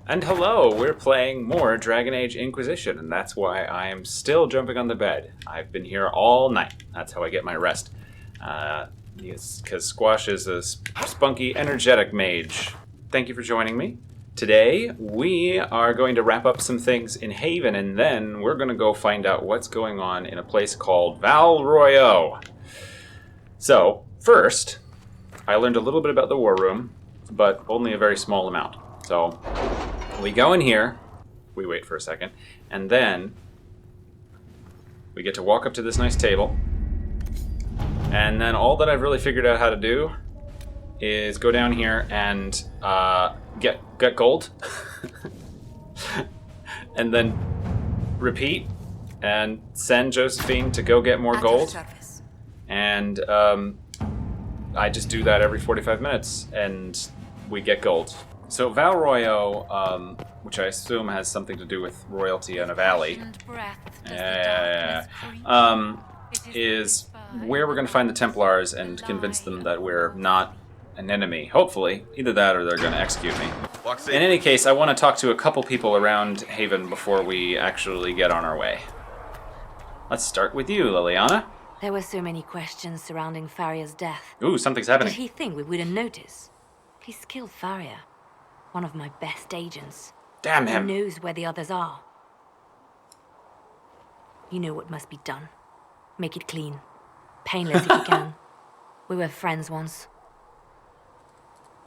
And hello, we're playing more Dragon Age Inquisition, and that's why I am still jumping on the bed. I've been here all night. That's how I get my rest. Yes, because Squash is a spunky, energetic mage. Thank you for joining me. Today, we are going to wrap up some things in Haven, and then we're going to go find out what's going on in a place called Val Royeaux. So, first, I learned a little bit about the War Room, but only a very small amount. So, we go in here, we wait for a second, and then we get to walk up to this nice table, and then all that I've really figured out how to do is go down here and get gold, and then repeat and send Josephine to go get more gold, and I just do that every 45 minutes, and we get gold. So Val Royeaux, which I assume has something to do with royalty in a valley, is where we're going to find the Templars and convince them that we're not an enemy. Hopefully. Either that or they're going to execute me. In any case, I want to talk to a couple people around Haven before we actually get on our way. Let's start with you, Liliana. There were so many questions surrounding Faria's death. Ooh, something's happening. Did he think we wouldn't notice? He's killed Faria, one of my best agents. Damn him. He knows where the others are. You know what must be done. Make it clean. Painless if you can. We were friends once.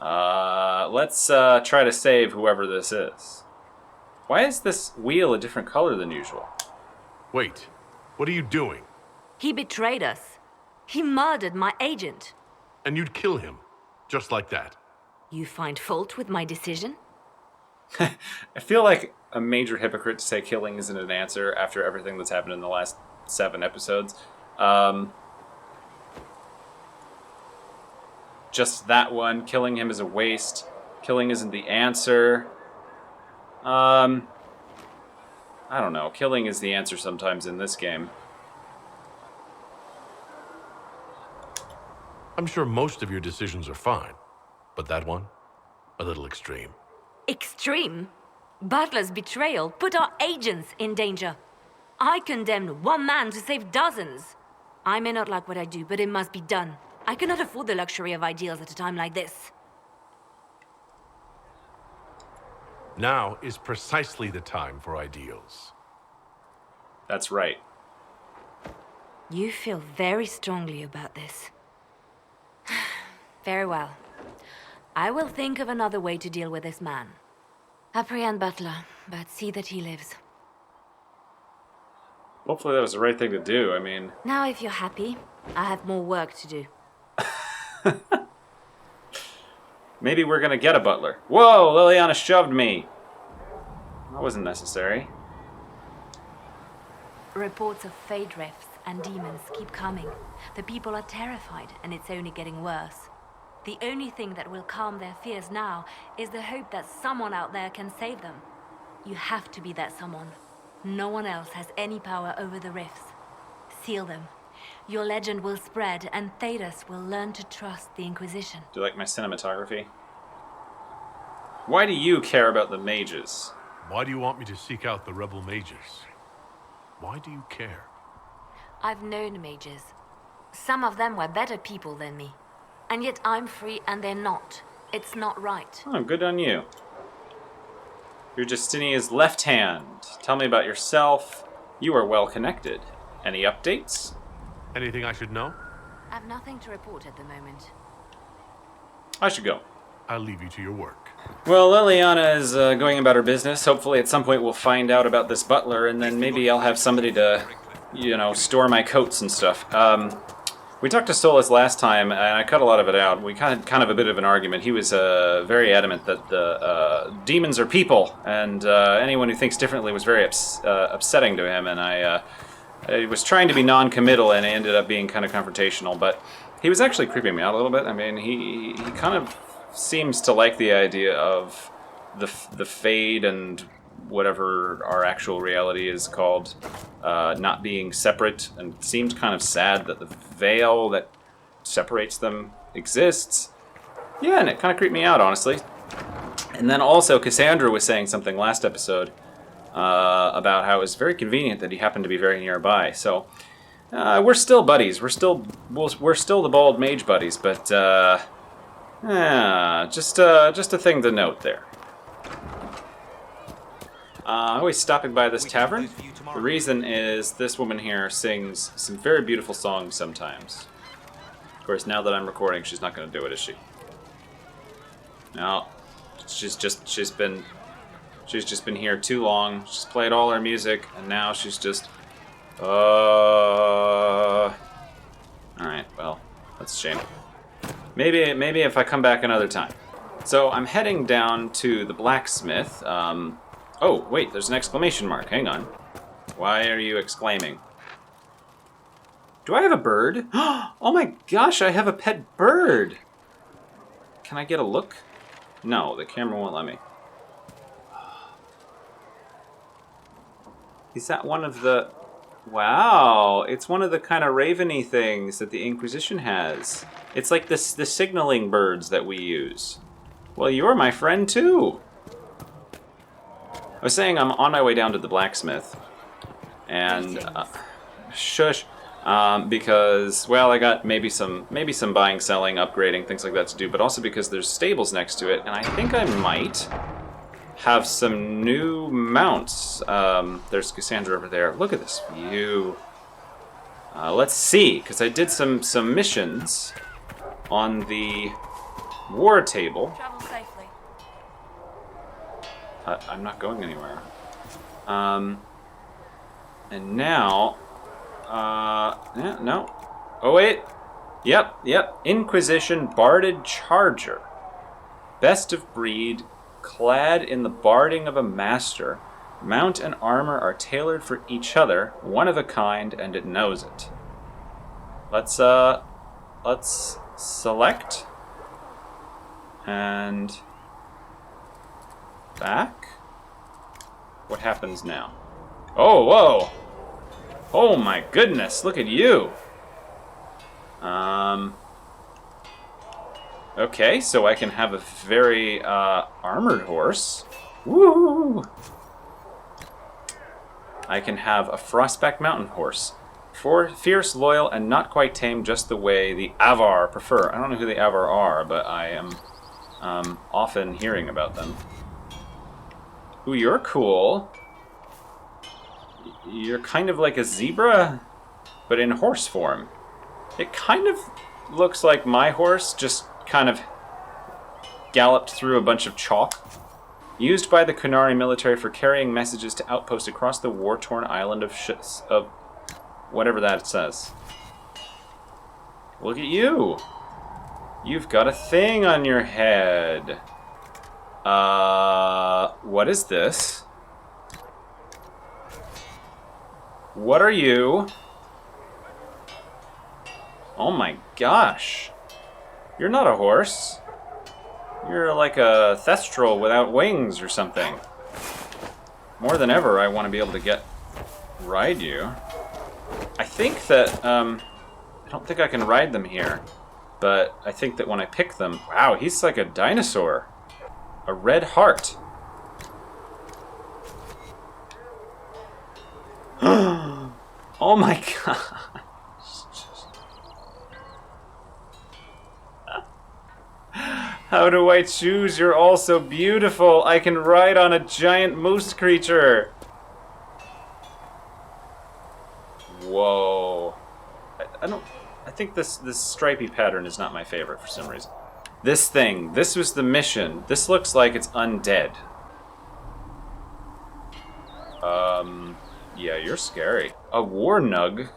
Let's try to save whoever this is. Why is this wheel a different color than usual? Wait, what are you doing? He betrayed us. He murdered my agent. And you'd kill him, just like that. You find fault with my decision? I feel like a major hypocrite to say killing isn't an answer after everything that's happened in the last 7 episodes. Just that one. Killing him is a waste. Killing isn't the answer. I don't know. Killing is the answer sometimes in this game. I'm sure most of your decisions are fine, but that one, a little extreme. Extreme? Butler's betrayal put our agents in danger. I condemned one man to save dozens. I may not like what I do, but it must be done. I cannot afford the luxury of ideals at a time like this. Now is precisely the time for ideals. That's right. You feel very strongly about this. Very well. I will think of another way to deal with this man. Apprehend Butler, but see that he lives. Hopefully that was the right thing to do. I mean... Now if you're happy, I have more work to do. Maybe we're gonna get a butler. Whoa, Liliana shoved me. That wasn't necessary. Reports of fade rifts and demons keep coming. The people are terrified, and it's only getting worse. The only thing that will calm their fears now is the hope that someone out there can save them. You have to be that someone. No one else has any power over the rifts. Seal them. Your legend will spread, and Thedas will learn to trust the Inquisition. Do you like my cinematography? Why do you care about the mages? Why do you want me to seek out the rebel mages? Why do you care? I've known mages. Some of them were better people than me. And yet I'm free and they're not. It's not right. Oh, good on you. You're Justinia's left hand. Tell me about yourself. You are well connected. Any updates? Anything I should know? I've nothing to report at the moment. I should go. I'll leave you to your work. Well, Liliana is going about her business. Hopefully at some point we'll find out about this butler, and then maybe I'll have somebody to, store my coats and stuff. We talked to Solus last time, and I cut a lot of it out. We kind of a bit of an argument. He was very adamant that the demons are people, and anyone who thinks differently was very upsetting to him, and I was trying to be non-committal, and it ended up being kind of confrontational, but he was actually creeping me out a little bit. I mean, he kind of seems to like the idea of the fade and whatever our actual reality is called, not being separate, and seemed kind of sad that the veil that separates them exists. Yeah, and it kind of creeped me out, honestly. And then also, Cassandra was saying something last episode about how it was very convenient that he happened to be very nearby. So we're still buddies. We're still the bald mage buddies, but just a thing to note there. Always stopping by this tavern. The reason is this woman here sings some very beautiful songs sometimes. Of course, now that I'm recording, she's not going to do it, is she? No, she's just been here too long. She's played all her music, and now she's just. All right, well, that's a shame. Maybe if I come back another time. So I'm heading down to the blacksmith. Oh, wait, there's an exclamation mark. Hang on. Why are you exclaiming? Do I have a bird? Oh my gosh, I have a pet bird! Can I get a look? No, the camera won't let me. Is that one of the... Wow, it's one of the kind of raveny things that the Inquisition has. It's like the signaling birds that we use. Well, you're my friend too! I was saying I'm on my way down to the blacksmith, and shush, because well, I got maybe some buying, selling, upgrading, things like that to do, but also because there's stables next to it, and I think I might have some new mounts. There's Cassandra over there. Look at this view. Let's see, because I did some missions on the war table. Travel safely. I'm not going anywhere. And now, yeah, no. Oh wait, yep. Inquisition Barded Charger, best of breed, clad in the barding of a master. Mount and armor are tailored for each other, one of a kind, and it knows it. Let's select and. Back? What happens now? Oh, whoa! Oh my goodness, look at you! Okay, so I can have a very, armored horse. Woo! I can have a Frostback Mountain horse. Fierce, loyal, and not quite tame, just the way the Avar prefer. I don't know who the Avar are, but I am, often hearing about them. Ooh, you're cool. You're kind of like a zebra, but in horse form. It kind of looks like my horse, just kind of galloped through a bunch of chalk. Used by the Kunari military for carrying messages to outposts across the war-torn island of whatever that says. Look at you. You've got a thing on your head. What is this? What are you? Oh my gosh. You're not a horse. You're like a thestral without wings or something. More than ever, I want to be able to ride you. I think that, I don't think I can ride them here. But I think that when I pick them... Wow, he's like a dinosaur. A red heart. Oh my god. How do I choose? You're all so beautiful. I can ride on a giant moose creature. Whoa. I think this stripy pattern is not my favorite for some reason. This thing, this was the mission. This looks like it's undead. Yeah, you're scary. A war nug?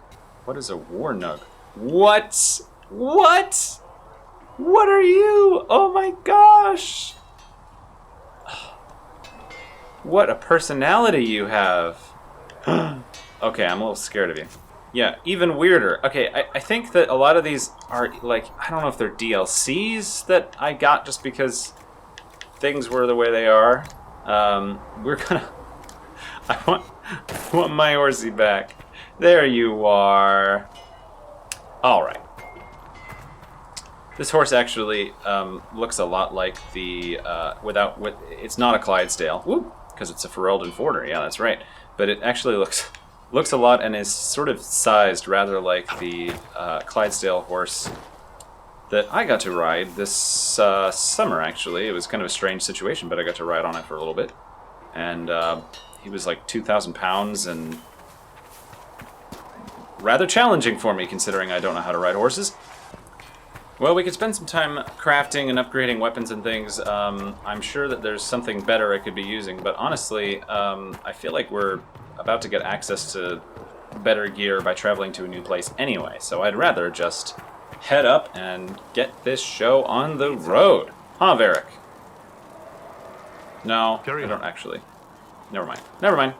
What is a war nug? What? What? What are you? Oh my gosh! What a personality you have. Okay, I'm a little scared of you. Yeah, even weirder. Okay, I think that a lot of these are, like, I don't know if they're DLCs that I got just because things were the way they are. We're gonna... I want my horsey back. There you are. Alright. This horse actually looks a lot like the it's not a Clydesdale, because it's a Ferelden Forder. Yeah, that's right. But it actually looks a lot and is sort of sized rather like the Clydesdale horse that I got to ride this summer. Actually, it was kind of a strange situation, but I got to ride on it for a little bit, and he was like 2,000 pounds and rather challenging for me considering I don't know how to ride horses. Well, we could spend some time crafting and upgrading weapons and things. I'm sure that there's something better I could be using, but honestly, I feel like we're about to get access to better gear by traveling to a new place anyway, so I'd rather just head up and get this show on the road. Huh, Varric? No, I don't actually. Never mind.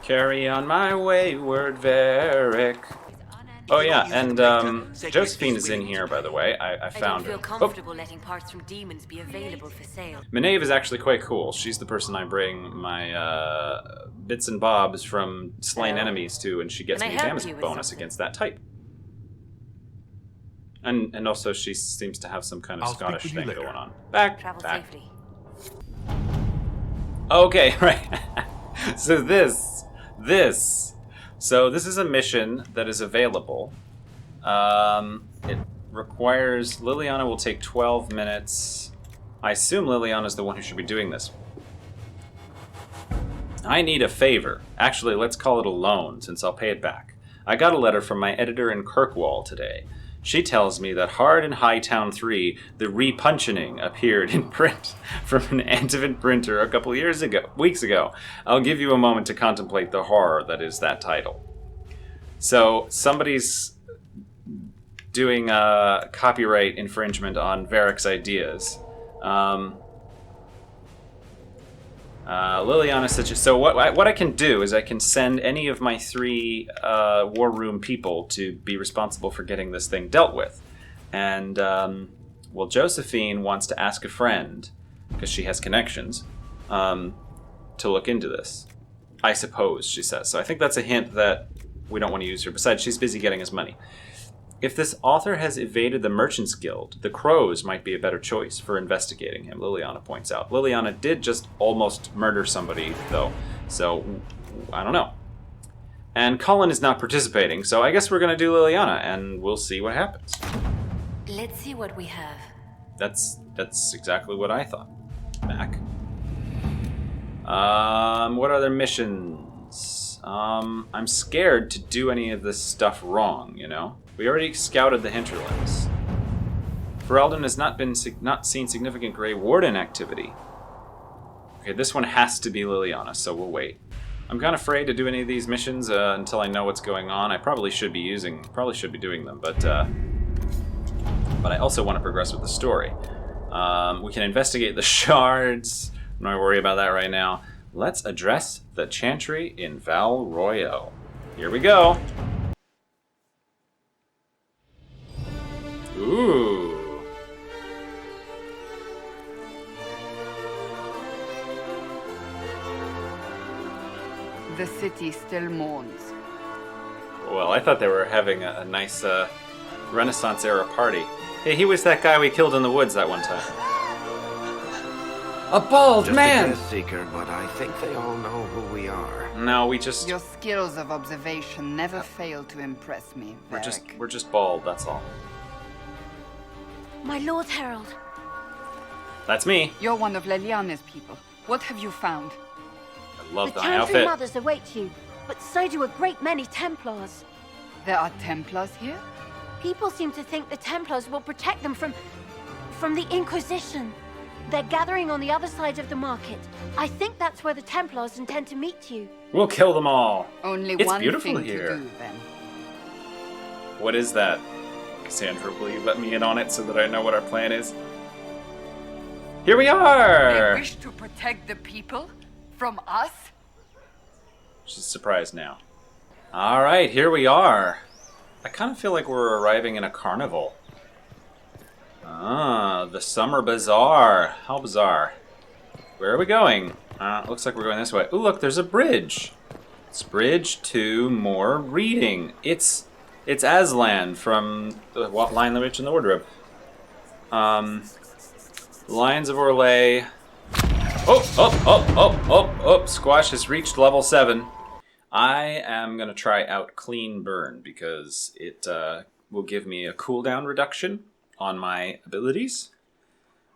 Carry on my wayward Varric. Oh yeah, and Josephine is in here, by the way. I found her. I don't feel comfortable letting parts from demons be available for sale. Maeve is actually quite cool. She's the person I bring my bits and bobs from slain enemies to, and she gets me a damage bonus against that type. And also she seems to have some kind of Scottish thing going on. Travel Back. safely. Okay, right. So this is a mission that is available. It requires... Liliana will take 12 minutes. I assume Liliana's the one who should be doing this. I need a favor. Actually, let's call it a loan, since I'll pay it back. I got a letter from my editor in Kirkwall today. She tells me that Hard and Hightown 3, the repuncheoning, appeared in print from an Antivent printer a couple weeks ago. I'll give you a moment to contemplate the horror that is that title. So, somebody's doing a copyright infringement on Varric's ideas. Liliana said, so what I can do is I can send any of my 3 War Room people to be responsible for getting this thing dealt with. And, well, Josephine wants to ask a friend, because she has connections, to look into this. I suppose, she says. So I think that's a hint that we don't want to use her. Besides, she's busy getting us money. If this author has evaded the Merchants Guild, the Crows might be a better choice for investigating him, Liliana points out. Liliana did just almost murder somebody, though, so I don't know. And Colin is not participating, so I guess we're going to do Liliana, and we'll see what happens. Let's see what we have. That's exactly what I thought. Mac. What other missions? I'm scared to do any of this stuff wrong, you know? We already scouted the hinterlands. Ferelden has not seen significant Grey Warden activity. Okay, this one has to be Liliana, so we'll wait. I'm kind of afraid to do any of these missions until I know what's going on. I probably should be doing them, but I also want to progress with the story. We can investigate the shards. I'm not worried about that right now. Let's address the Chantry in Val Royeaux. Here we go. Ooh. The city still mourns. Well, I thought they were having a nice Renaissance-era party. Hey, he was that guy we killed in the woods that one time. A bald man! Just a death seeker, but I think they all know who we are. No, we just... Your skills of observation never fail to impress me, Varric. We're just bald, that's all. My Lord Herald. That's me. You're one of Leliana's people. What have you found? I love The my Chantry outfit. mothers await you, but so do a great many Templars. There are Templars here? People seem to think the Templars will protect them from the Inquisition. They're gathering on the other side of the market. I think that's where the Templars intend to meet you. We'll kill them all. Only It's one beautiful thing here. to do, then. What is that? Cassandra, will you let me in on it so that I know what our plan is? Here we They are! wish to protect the people? From us? She's surprised now. Alright, here we are. I kind of feel like we're arriving in a carnival. Ah, the Summer Bazaar. How bizarre. Where are we going? Looks like we're going this way. Ooh, look, there's a bridge. It's bridge to more reading. It's It's Aslan from the Lion, the Witch, and the Wardrobe. Lions of Orlais. Squash has reached level 7. I am going to try out Clean Burn because it will give me a cooldown reduction on my abilities,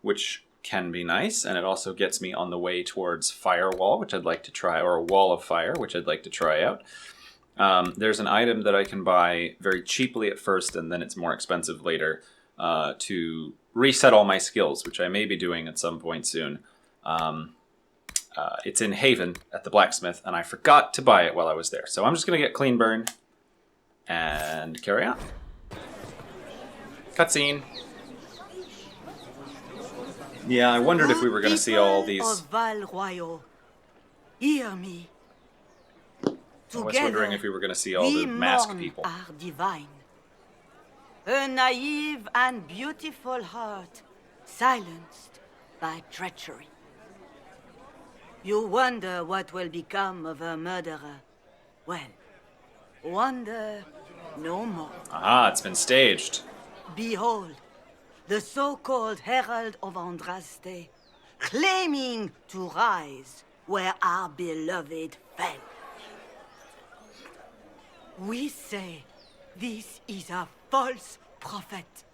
which can be nice, and it also gets me on the way towards Firewall, which I'd like to try, or a Wall of Fire, which I'd like to try out. There's an item that I can buy very cheaply at first, and then it's more expensive later, to reset all my skills, which I may be doing at some point soon. It's in Haven at the blacksmith, and I forgot to buy it while I was there. So I'm just going to get Clean Burn and carry on. Cutscene. Yeah, I wondered if we were going to see all these. Of Val Royeaux, hear me. I was wondering if we were going to see all the masked people. Are divine. A naive and beautiful heart, silenced by treachery. You wonder what will become of a murderer. Well, wonder no more. Aha, it's been staged. Behold, the so-called Herald of Andraste, claiming to rise where our beloved fell. We say this is a false prophet.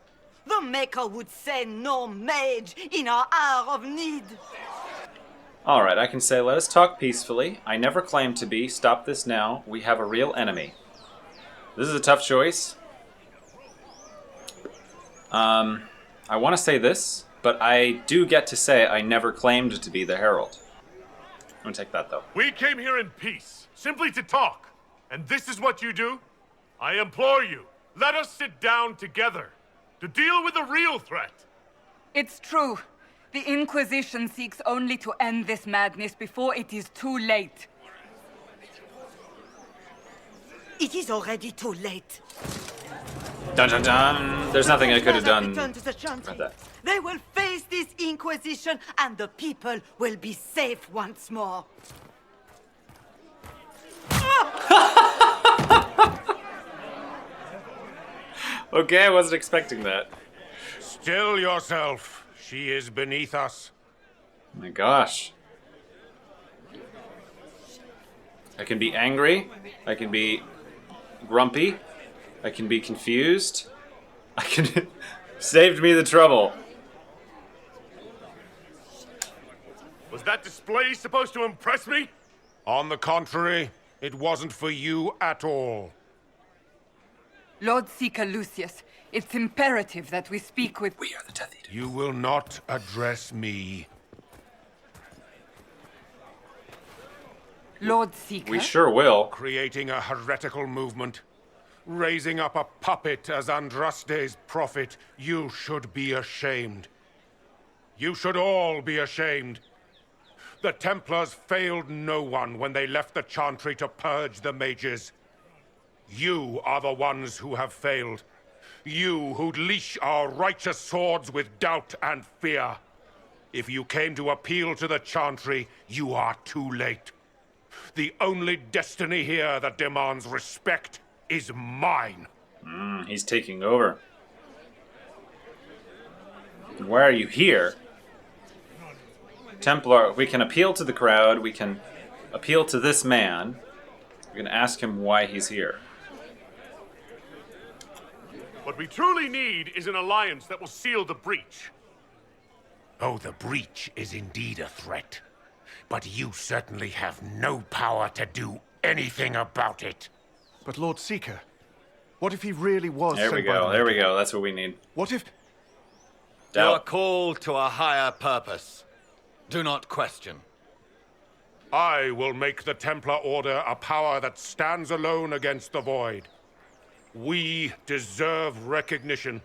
The Maker would send no mage in our hour of need. Alright, I can say, let us talk peacefully. I never claimed to be. Stop this now. We have a real enemy. This is a tough choice. I want to say this, but I do get to say I never claimed to be the Herald. I'm going to take that, though. We came here in peace, simply to talk. And this is what you do? I implore you, let us sit down together to deal with the real threat. It's true. The Inquisition seeks only to end this madness before it is too late. It is already too late. Dun dun dun! There's nothing I could have done Return to the Chantry. about that. They will face this Inquisition, and the people will be safe once more. Okay, I wasn't expecting that. Still yourself. She is beneath us. Oh my gosh. I can be angry. I can be grumpy. I can be confused. I can... Saved me the trouble. Was that display supposed to impress me? On the contrary, it wasn't for you at all. Lord Seeker Lucius, it's imperative that we speak with... We are the Death Eaters. You will not address me. Lord Seeker? We sure will. Creating a heretical movement. Raising up a puppet as Andraste's prophet. You should be ashamed. You should all be ashamed. The Templars failed no one when they left the Chantry to purge the mages. You are the ones who have failed. You who'd leash our righteous swords with doubt and fear. If you came to appeal to the Chantry, you are too late. The only destiny here that demands respect is mine. He's taking over. And why are you here? Templar, we can appeal to the crowd, we can appeal to this man. We can ask him why he's here. What we truly need is an alliance that will seal the breach. Oh, the breach is indeed a threat. But you certainly have no power to do anything about it. But Lord Seeker, what if he really was There we sent by go, the there we Maker? go, that's what we need. What if... You are Doubt. called to a higher purpose. Do not question. I will make the Templar Order a power that stands alone against the Void. We deserve recognition.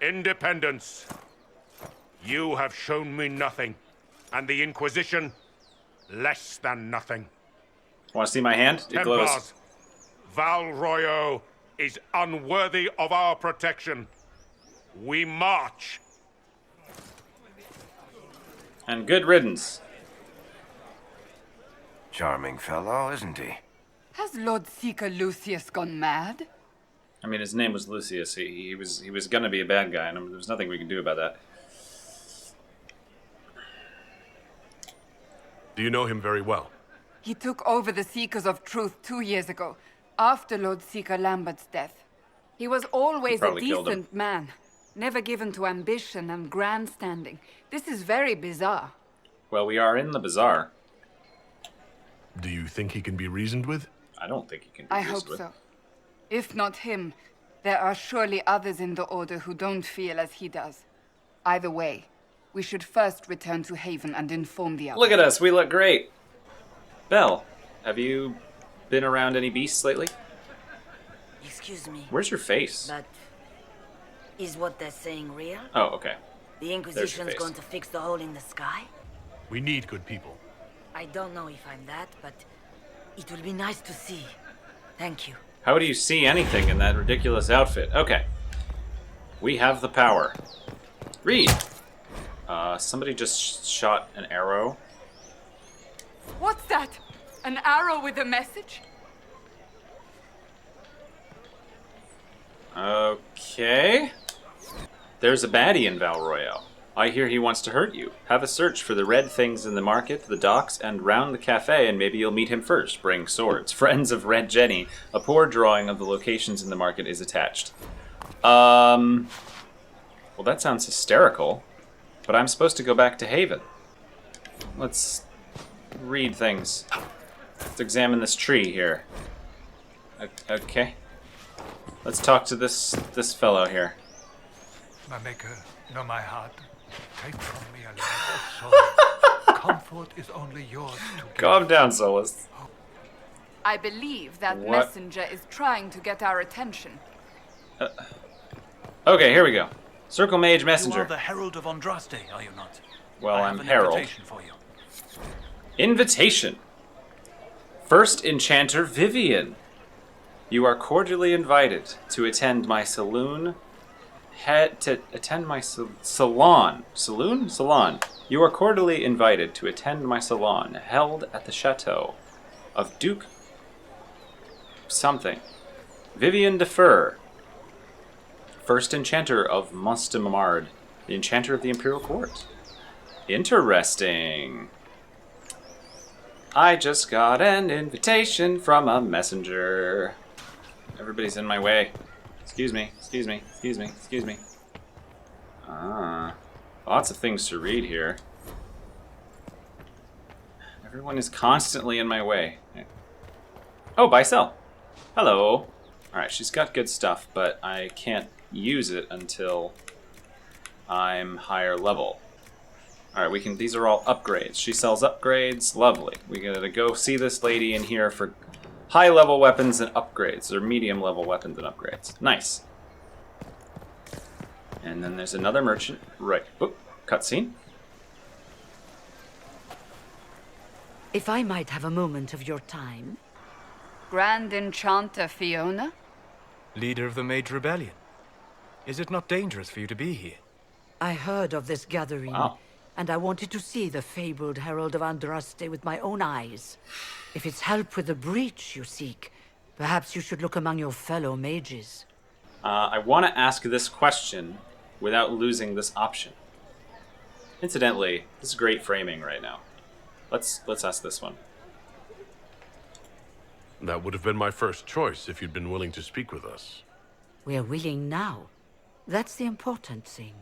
Independence. You have shown me nothing. And the Inquisition, less than nothing. Want to see my hand? It glows. Templars, Val Royeaux is unworthy of our protection. We march. And good riddance. Charming fellow, isn't he? Has Lord Seeker Lucius gone mad? I mean, his name was Lucius. He was gonna be a bad guy, and there was nothing we could do about that. Do you know him very well? He took over the Seekers of Truth 2 years ago, after Lord Seeker Lambert's death. He was always a decent man, never given to ambition and grandstanding. This is very bizarre. Well, we are in the bazaar. Do you think he can be reasoned with? I don't think he can be I reasoned hope with. so. If not him, there are surely others in the Order who don't feel as he does. Either way, we should first return to Haven and inform the others. Look at us, we look great. Belle, have you been around any beasts lately? Excuse me. Where's your face? But is what they're saying real? Oh, okay. The Inquisition's going to fix the hole in the sky? We need good people. I don't know if I'm that, but it will be nice to see. Thank you. How do you see anything in that ridiculous outfit? Okay. We have the power. Read! Somebody just shot an arrow. What's that? An arrow with a message? Okay. There's a baddie in Val Royeaux. I hear he wants to hurt you. Have a search for the red things in the market, the docks, and round the cafe, and maybe you'll meet him first. Bring swords. Friends of Red Jenny. A poor drawing of the locations in the market is attached. Well, that sounds hysterical. But I'm supposed to go back to Haven. Let's read things. Let's examine this tree here. Okay. Let's talk to this fellow here. My maker, know my heart. Take from me a life of sorrow. Comfort is only yours to give. Calm down, Solus. I believe that What? messenger is trying to get our attention. Okay, here we go. Circle Mage Messenger. You are the Herald of Andraste, are you not? Well, I I'm have an Herald. invitation for you. Invitation. First Enchanter Vivian. You are cordially invited to attend my saloon. Salon. Saloon? Salon. You are cordially invited to attend my salon, held at the chateau of Duke something. Vivian de Fur. First Enchanter of Monstemard, the Enchanter of the Imperial Court. Interesting. I just got an invitation from a messenger. Everybody's in my way. Excuse me, excuse me, excuse me, excuse me. Lots of things to read here. Everyone is constantly in my way. Oh, buy sell. Hello. Alright, she's got good stuff, but I can't use it until I'm higher level. Alright, we can. These are all upgrades. She sells upgrades. Lovely. We gotta go see this lady in here for high level weapons and upgrades, or medium level weapons and upgrades. Nice. And then there's another merchant. Right. Oop, cutscene. If I might have a moment of your time. Grand Enchanter Fiona? Leader of the Mage Rebellion. Is it not dangerous for you to be here? I heard of this gathering, and I wanted to see the fabled Herald of Andraste with my own eyes. If it's help with the breach you seek, perhaps you should look among your fellow mages. I want to ask this question without losing this option. Incidentally, this is great framing right now. Let's ask this one. That would have been my first choice if you'd been willing to speak with us. We're willing now. That's the important thing.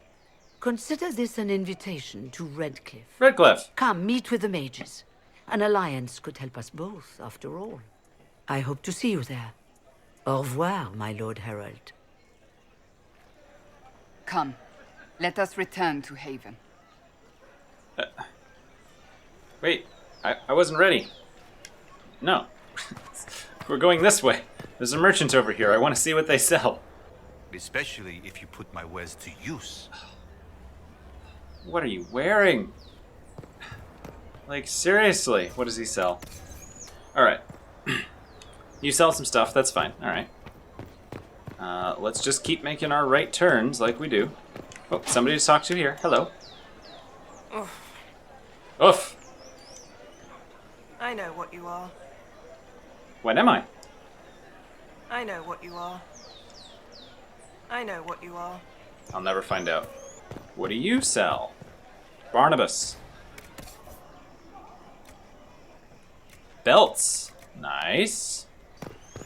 Consider this an invitation to Redcliffe. Redcliffe! Come, meet with the mages. An alliance could help us both, after all. I hope to see you there. Au revoir, my Lord Herald. Come, let us return to Haven. Wait, I wasn't ready. No. We're going this way. There's a merchant over here. I want to see what they sell. Especially if you put my wares to use. What are you wearing? Like, seriously, what does he sell? Alright. You sell some stuff, that's fine. Alright. Let's just keep making our right turns like we do. Oh, somebody to talk to here. Hello. Oof. Oof. I know what you are. What am I? I know what you are. I know what you are. I'll never find out. What do you sell? Barnabas. Belts. Nice.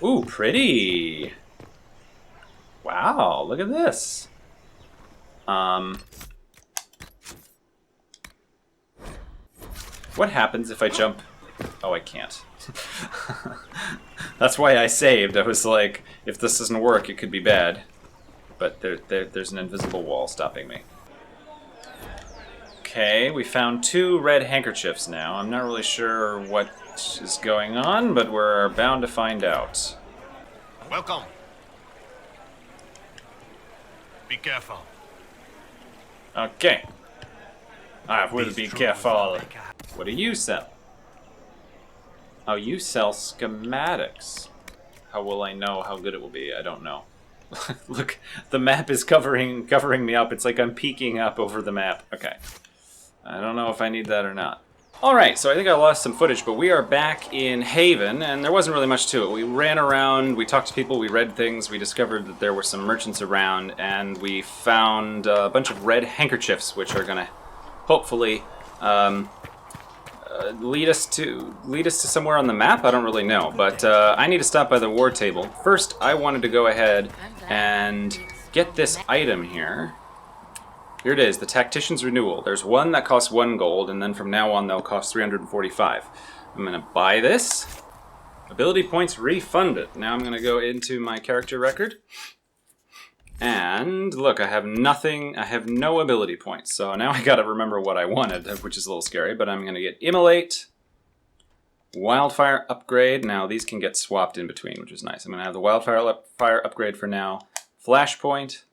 Ooh, pretty. Wow, look at this. What happens if I jump? Oh, I can't. That's why I saved. I was like, if this doesn't work, it could be bad. But there's an invisible wall stopping me. Okay, we found 2 red handkerchiefs now. I'm not really sure what is going on, but we're bound to find out. Welcome. Be careful. Okay. I will be careful. What do you sell? Oh, you sell schematics. How will I know how good it will be? I don't know. Look, the map is covering me up. It's like I'm peeking up over the map. Okay. I don't know if I need that or not. Alright, so I think I lost some footage, but we are back in Haven, and there wasn't really much to it. We ran around, we talked to people, we read things, we discovered that there were some merchants around, and we found a bunch of red handkerchiefs, which are going to hopefully lead us to somewhere on the map. I don't really know, but I need to stop by the war table. First, I wanted to go ahead and get this item here. Here it is, the Tactician's Renewal. There's one that costs 1 gold, and then from now on they'll cost 345. I'm going to buy this. Ability points refunded. Now I'm going to go into my character record. And look, I have nothing, I have no ability points. So now I got to remember what I wanted, which is a little scary, but I'm going to get Immolate, Wildfire Upgrade. Now these can get swapped in between, which is nice. I'm going to have the Wildfire Upgrade for now. Flashpoint.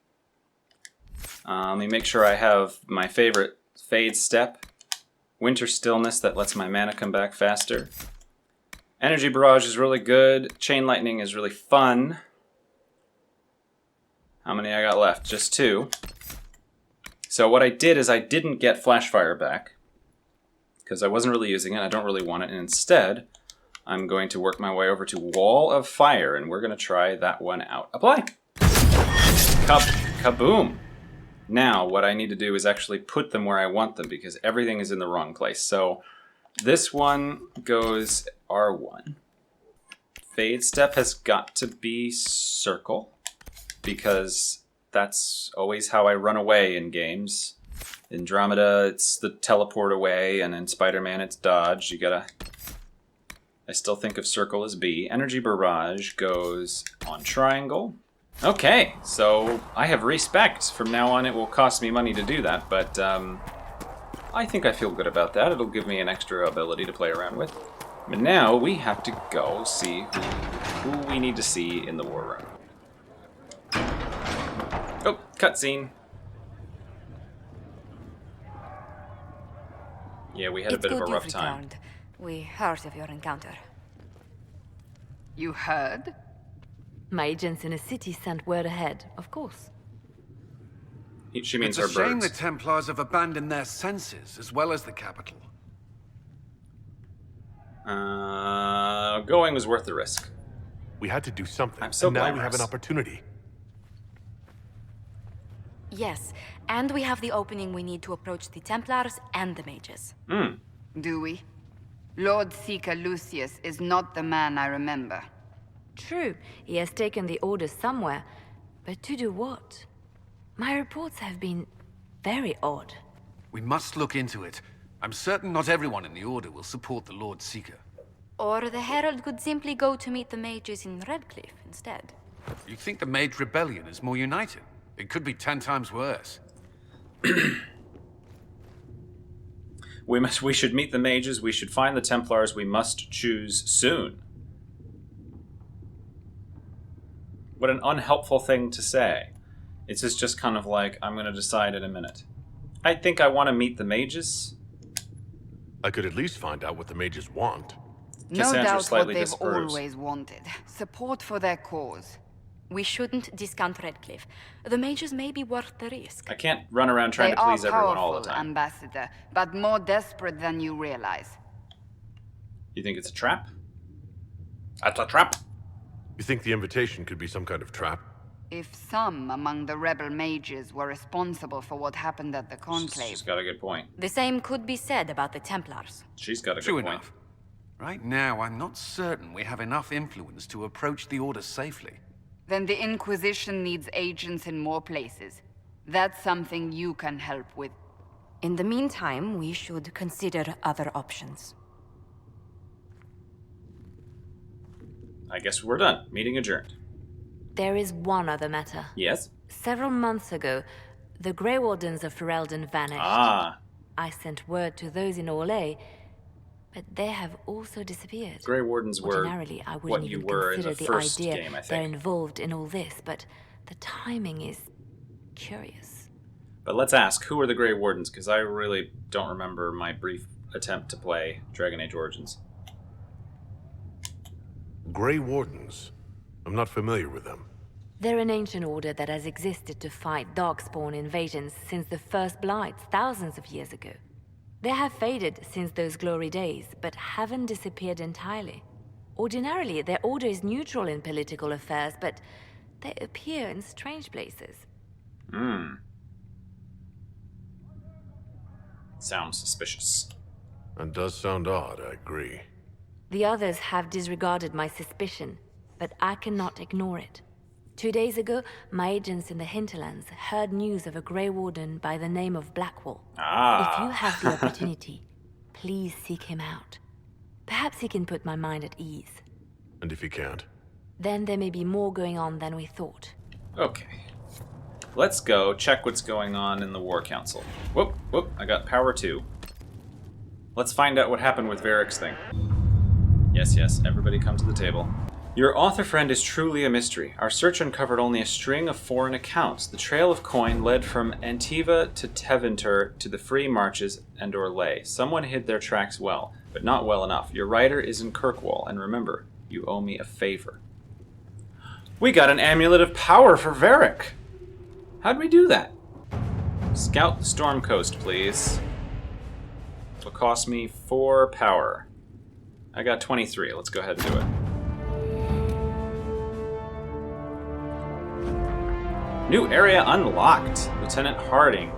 Let me make sure I have my favorite Fade Step. Winter Stillness, that lets my mana come back faster. Energy Barrage is really good. Chain Lightning is really fun. How many I got left? Just 2. So what I did is I didn't get Flashfire back, because I wasn't really using it. I don't really want it. And instead, I'm going to work my way over to Wall of Fire, and we're going to try that one out. Apply! Kaboom! Now, what I need to do is actually put them where I want them, because everything is in the wrong place. So, this one goes R1. Fade Step has got to be Circle, because that's always how I run away in games. In Andromeda, it's the teleport away, and in Spider-Man, it's dodge. You gotta... I still think of Circle as B. Energy Barrage goes on Triangle. Okay, so I have respect. From now on, it will cost me money to do that, but I think I feel good about that. It'll give me an extra ability to play around with. But now we have to go see who we need to see in the war room. Oh, cutscene. Yeah, we had a bit of a rough time. We heard of your encounter. You heard? My agents in a city sent word ahead, of course. She means her birds. It's a shame the Templars have abandoned their senses, as well as the capital. Going was worth the risk. We had to do something, I'm so and now glamorous. we have an opportunity. Yes, and we have the opening we need to approach the Templars and the mages. Do we? Lord Seeker Lucius is not the man I remember. True, he has taken the orders somewhere, but to do what? My reports have been very odd. We must look into it. I'm certain not everyone in the Order will support the Lord Seeker. Or the Herald could simply go to meet the mages in Redcliffe instead. You think the Mage Rebellion is more united? It could be 10 times worse. We should meet the mages, we should find the Templars, we must choose soon. What an unhelpful thing to say. It's just kind of like, I'm going to decide in a minute. I think I want to meet the mages. I could at least find out what the mages want. No doubt what they've always wanted. Support for their cause. We shouldn't discount Redcliffe. The mages may be worth the risk. I can't run around trying to please everyone all the time. Ambassador, but more desperate than you realize. You think it's a trap? That's a trap. You think the invitation could be some kind of trap? If some among the rebel mages were responsible for what happened at the Conclave... She's got a good point. The same could be said about the Templars. She's got a True good point. enough. Right now, I'm not certain we have enough influence to approach the Order safely. Then the Inquisition needs agents in more places. That's something you can help with. In the meantime, we should consider other options. I guess we're done. Meeting adjourned. There is one other matter. Yes? Several months ago, the Grey Wardens of Ferelden vanished. Ah. I sent word to those in Orlais, but they have also disappeared. Grey Wardens were Ordinarily, I what wouldn't you even were in consider the the first idea game, I they're think. involved in all this, but the timing is curious. But let's ask, who are the Grey Wardens? Because I really don't remember my brief attempt to play Dragon Age Origins. Grey Wardens? I'm not familiar with them. They're an ancient order that has existed to fight Darkspawn invasions since the First Blights thousands of years ago. They have faded since those glory days, but haven't disappeared entirely. Ordinarily, their order is neutral in political affairs, but they appear in strange places. Sounds suspicious. That does sound odd, I agree. The others have disregarded my suspicion, but I cannot ignore it. 2 days ago, my agents in the hinterlands heard news of a Grey Warden by the name of Blackwall. Ah. If you have the opportunity, please seek him out. Perhaps he can put my mind at ease. And if you can't? Then there may be more going on than we thought. Okay. Let's go check what's going on in the War Council. Whoop, whoop, I got power 2. Let's find out what happened with Varric's thing. Yes, yes, everybody come to the table. Your author friend is truly a mystery. Our search uncovered only a string of foreign accounts. The trail of coin led from Antiva to Tevinter to the Free Marches and Orlais. Someone hid their tracks well, but not well enough. Your writer is in Kirkwall, and remember, you owe me a favor. We got an Amulet of Power for Varric! How'd we do that? Scout the Storm Coast, please. It'll cost me 4 power. I got 23. Let's go ahead and do it. New area unlocked. Lieutenant Harding.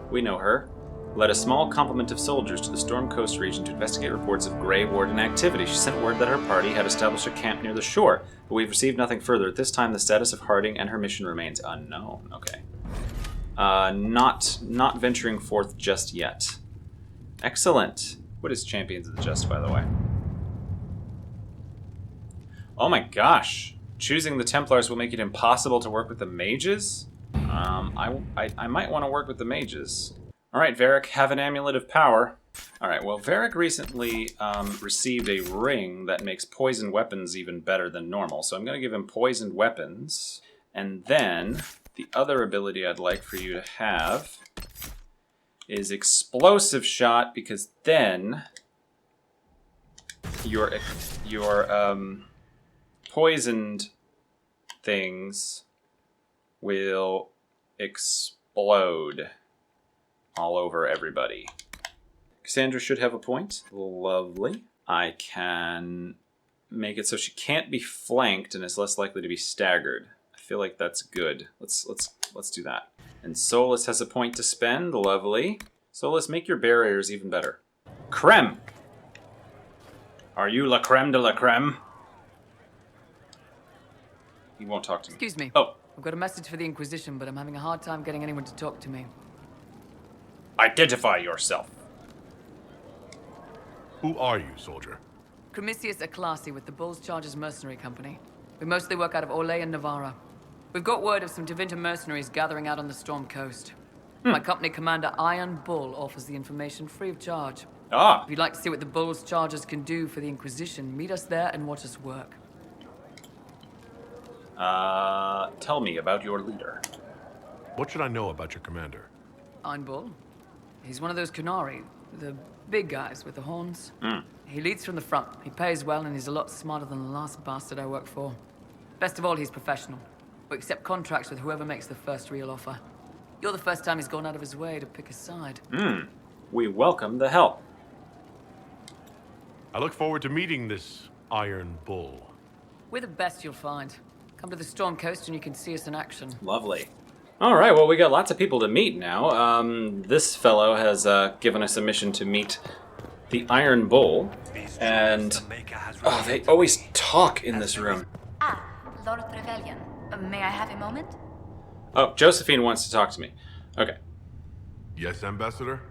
We know her. Led a small complement of soldiers to the Storm Coast region to investigate reports of Grey Warden activity. She sent word that her party had established a camp near the shore, but we've received nothing further. At this time, the status of Harding and her mission remains unknown. Okay. Not venturing forth just yet. Excellent. What is Champions of the Just, by the way? Oh my gosh. Choosing the Templars will make it impossible to work with the mages? I might want to work with the mages. Alright, Varric, have an Amulet of Power. Alright, well, Varric recently received a ring that makes poisoned weapons even better than normal, so I'm going to give him poisoned weapons. And then, the other ability I'd like for you to have is Explosive Shot, because then your poisoned things will explode all over everybody. Cassandra should have a point. Lovely. I can make it so she can't be flanked and is less likely to be staggered. I feel like that's good. Let's do that. And Solus has a point to spend. Lovely. Solus, make your barriers even better. Creme! Are you la creme de la creme? He won't talk to me. Excuse me. Oh. I've got a message for the Inquisition, but I'm having a hard time getting anyone to talk to me. Identify yourself. Who are you, soldier? Cremisius Aclasi with the Bulls Chargers Mercenary Company. We mostly work out of Orlais and Navarra. We've got word of some Tevinter mercenaries gathering out on the Storm Coast. My company commander, Iron Bull, offers the information free of charge. Ah. If you'd like to see what the Bulls Chargers can do for the Inquisition, meet us there and watch us work. Tell me about your leader. What should I know about your commander? Iron Bull? He's one of those Kunari, the big guys with the horns. He leads from the front. He pays well, and he's a lot smarter than the last bastard I worked for. Best of all, he's professional. We accept contracts with whoever makes the first real offer. You're the first time he's gone out of his way to pick a side. We welcome the help. I look forward to meeting this Iron Bull. We're the best you'll find. Come to the Storm Coast and you can see us in action. Lovely. All right, well, we got lots of people to meet now. This fellow has given us a mission to meet the Iron Bull, and they always talk in this room. Ah, Lord Trevelyan. May I have a moment? Oh, Josephine wants to talk to me. Okay. Yes, Ambassador?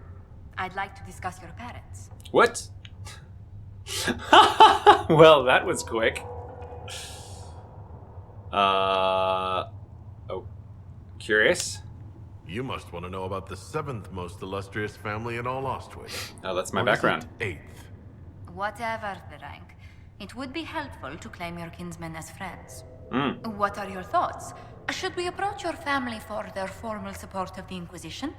I'd like to discuss your parents. What? Well, that was quick. Oh, curious? You must want to know about the 7th most illustrious family in all Ostwick. Oh, that's my Or is background. it 8th? Whatever the rank, it would be helpful to claim your kinsmen as friends. Mm. What are your thoughts? Should we approach your family for their formal support of the Inquisition?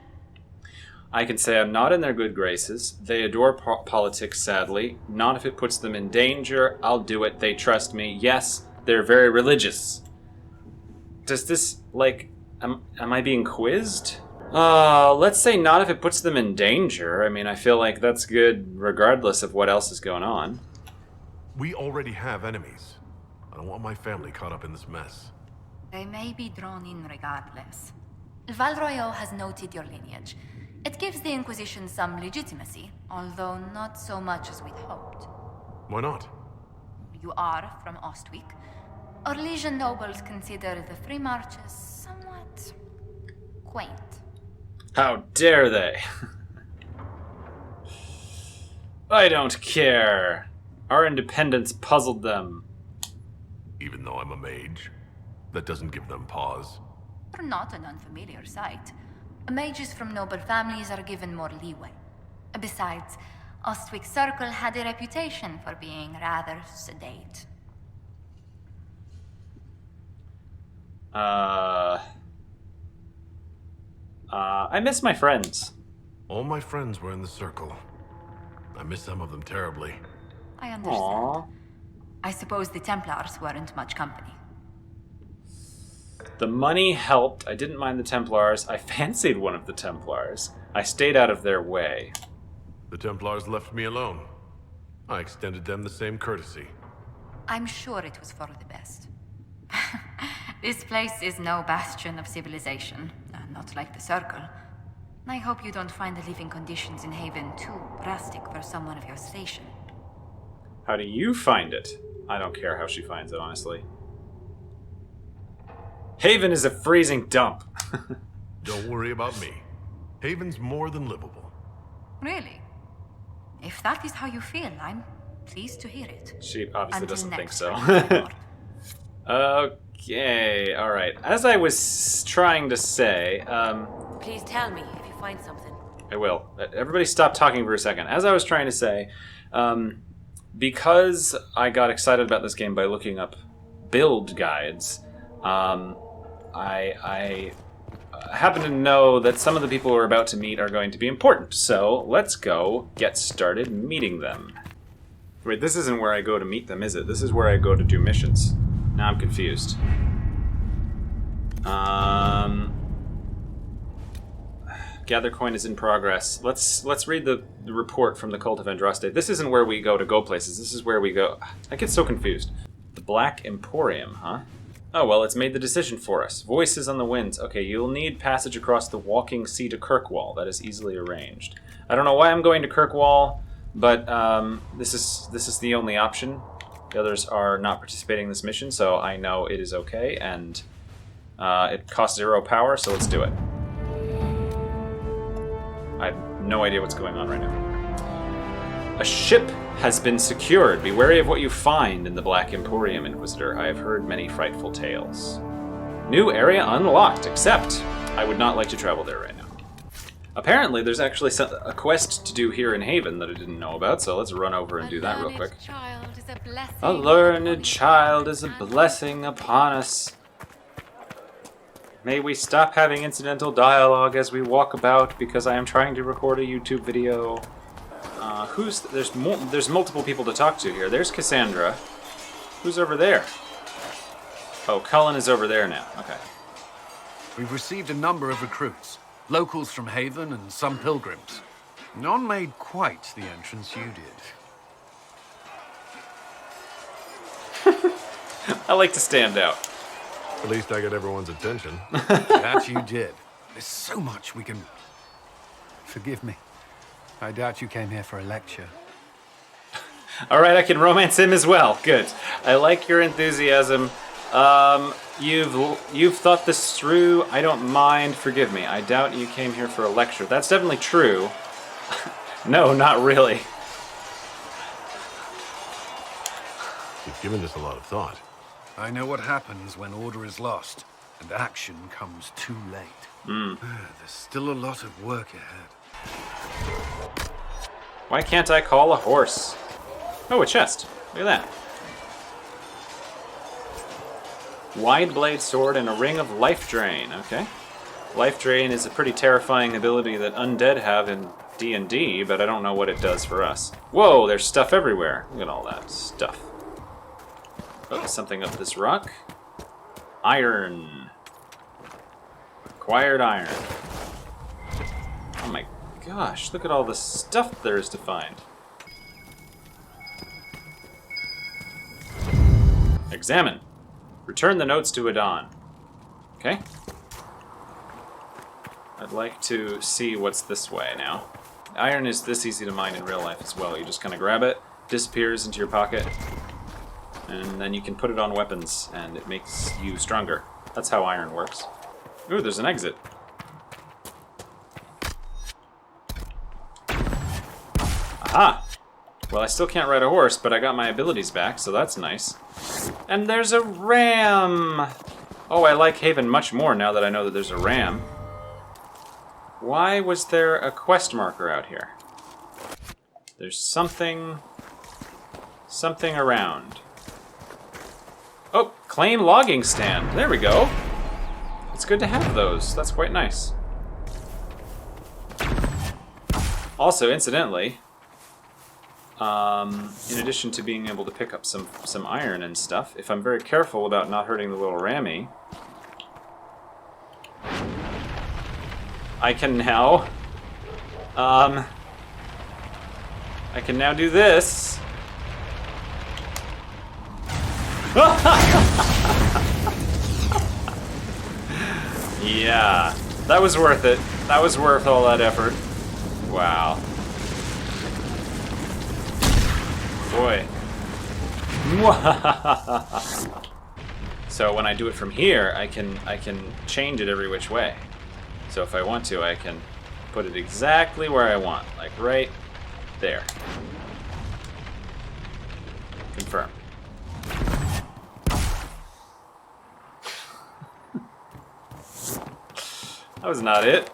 I can say I'm not in their good graces. They adore politics, sadly. Not if it puts them in danger. I'll do it. They trust me. Yes, they're very religious. Does this, like, am I being quizzed? Let's say not if it puts them in danger. I mean, I feel like that's good regardless of what else is going on. We already have enemies. I don't want my family caught up in this mess. They may be drawn in regardless. Val Royeaux has noted your lineage. It gives the Inquisition some legitimacy, although not so much as we'd hoped. Why not? You are from Ostwick. Orlesian nobles consider the Free Marches somewhat quaint. How dare they? I don't care. Our independence puzzled them. Even though I'm a mage, that doesn't give them pause. You're not an unfamiliar sight. Mages from noble families are given more leeway. Besides, Ostwick Circle had a reputation for being rather sedate. I miss my friends. All my friends were in the circle. I miss some of them terribly. I understand. Aww. I suppose the Templars weren't much company. The money helped. I didn't mind the Templars. I fancied one of the Templars. I stayed out of their way. The Templars left me alone. I extended them the same courtesy. I'm sure it was for the best. This place is no bastion of civilization, not like the Circle. I hope you don't find the living conditions in Haven too drastic for someone of your station. How do you find it? I don't care how she finds it, honestly. Haven is a freezing dump. Don't worry about me. Haven's more than livable. Really? If that is how you feel, I'm pleased to hear it. She obviously Until doesn't think next so. time, Okay, alright. As I was trying to say, Please tell me if you find something. I will. Everybody stop talking for a second. As I was trying to say, because I got excited about this game by looking up build guides, I happen to know that some of the people we're about to meet are going to be important. So let's go get started meeting them. Wait, this isn't where I go to meet them, is it? This is where I go to do missions. Now I'm confused. Gather coin is in progress. Let's read the report from the Cult of Andraste. This isn't where we go places. This is where we go. I get so confused. The Black Emporium, huh? Oh, well, it's made the decision for us. Voices on the winds. Okay, you'll need passage across the walking sea to Kirkwall. That is easily arranged. I don't know why I'm going to Kirkwall, but this is the only option. The others are not participating in this mission, so I know it is okay, and it costs 0 power, so let's do it. I have no idea what's going on right now. A ship has been secured. Be wary of what you find in the Black Emporium, Inquisitor. I have heard many frightful tales. New area unlocked, except I would not like to travel there right now. Apparently, there's actually a quest to do here in Haven that I didn't know about, so let's run over and do that real quick. A learned child is a blessing upon us. May we stop having incidental dialogue as we walk about, because I am trying to record a YouTube video. There's multiple people to talk to here. There's Cassandra. Who's over there? Oh, Cullen is over there now. Okay. We've received a number of recruits. Locals from Haven and some pilgrims. None made quite the entrance you did. I like to stand out. At least I got everyone's attention. That you did. There's so much we can... Forgive me. I doubt you came here for a lecture. All right, I can romance him as well. Good. I like your enthusiasm. You've thought this through. I don't mind. Forgive me. I doubt you came here for a lecture. That's definitely true. No, not really. You've given this a lot of thought. I know what happens when order is lost, and action comes too late. There's still a lot of work ahead. Why can't I call a horse? Oh, a chest. Look at that. Wide blade sword and a ring of life drain. Okay. Life drain is a pretty terrifying ability that undead have in D&D, but I don't know what it does for us. Whoa, there's stuff everywhere. Look at all that stuff. Oh, something up this rock. Iron. Acquired iron. Oh my gosh, look at all the stuff there is to find. Examine. Return the notes to Adon. Okay. I'd like to see what's this way now. Iron is this easy to mine in real life as well. You just kind of grab it, disappears into your pocket, and then you can put it on weapons, and it makes you stronger. That's how iron works. Ooh, there's an exit. Aha! Well, I still can't ride a horse, but I got my abilities back, so that's nice. And there's a ram! Oh, I like Haven much more now that I know that there's a ram. Why was there a quest marker out here? There's something around. Oh, claim logging stand. There we go. It's good to have those. That's quite nice. Also, incidentally, in addition to being able to pick up some iron and stuff, if I'm very careful about not hurting the little rammy, I can now, do this. Yeah, that was worth it. That was worth all that effort. Wow. Boy. So when I do it from here, I can change it every which way. So if I want to, I can put it exactly where I want, like right there. Confirm. That was not it.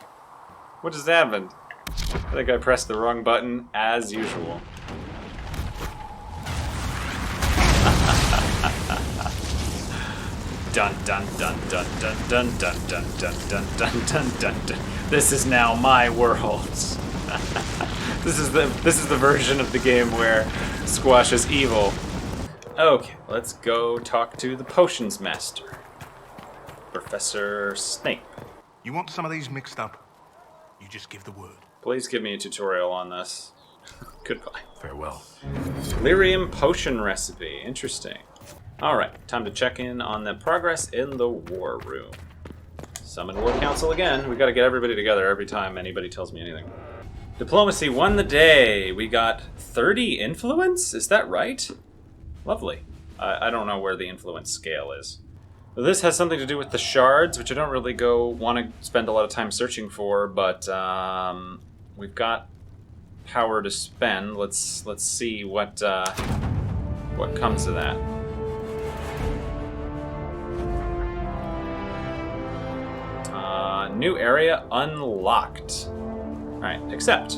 What just happened? I think I pressed the wrong button, as usual. Dun dun dun dun dun dun dun dun dun dun dun dun dun dun. This is now my world. This is the version of the game where Squash is evil. Okay, let's go talk to the potions master, Professor Snape. You want some of these mixed up? You just give the word. Please give me a tutorial on this. Goodbye. Farewell. Lyrium potion recipe. Interesting. Alright, time to check in on the progress in the war room. Summon War Council again. We gotta get everybody together every time anybody tells me anything. Diplomacy won the day. We got 30 influence? Is that right? Lovely. I don't know where the influence scale is. Well, this has something to do with the shards, which I don't really want to spend a lot of time searching for, but we've got power to spend. Let's see what comes of that. New area unlocked. Alright, except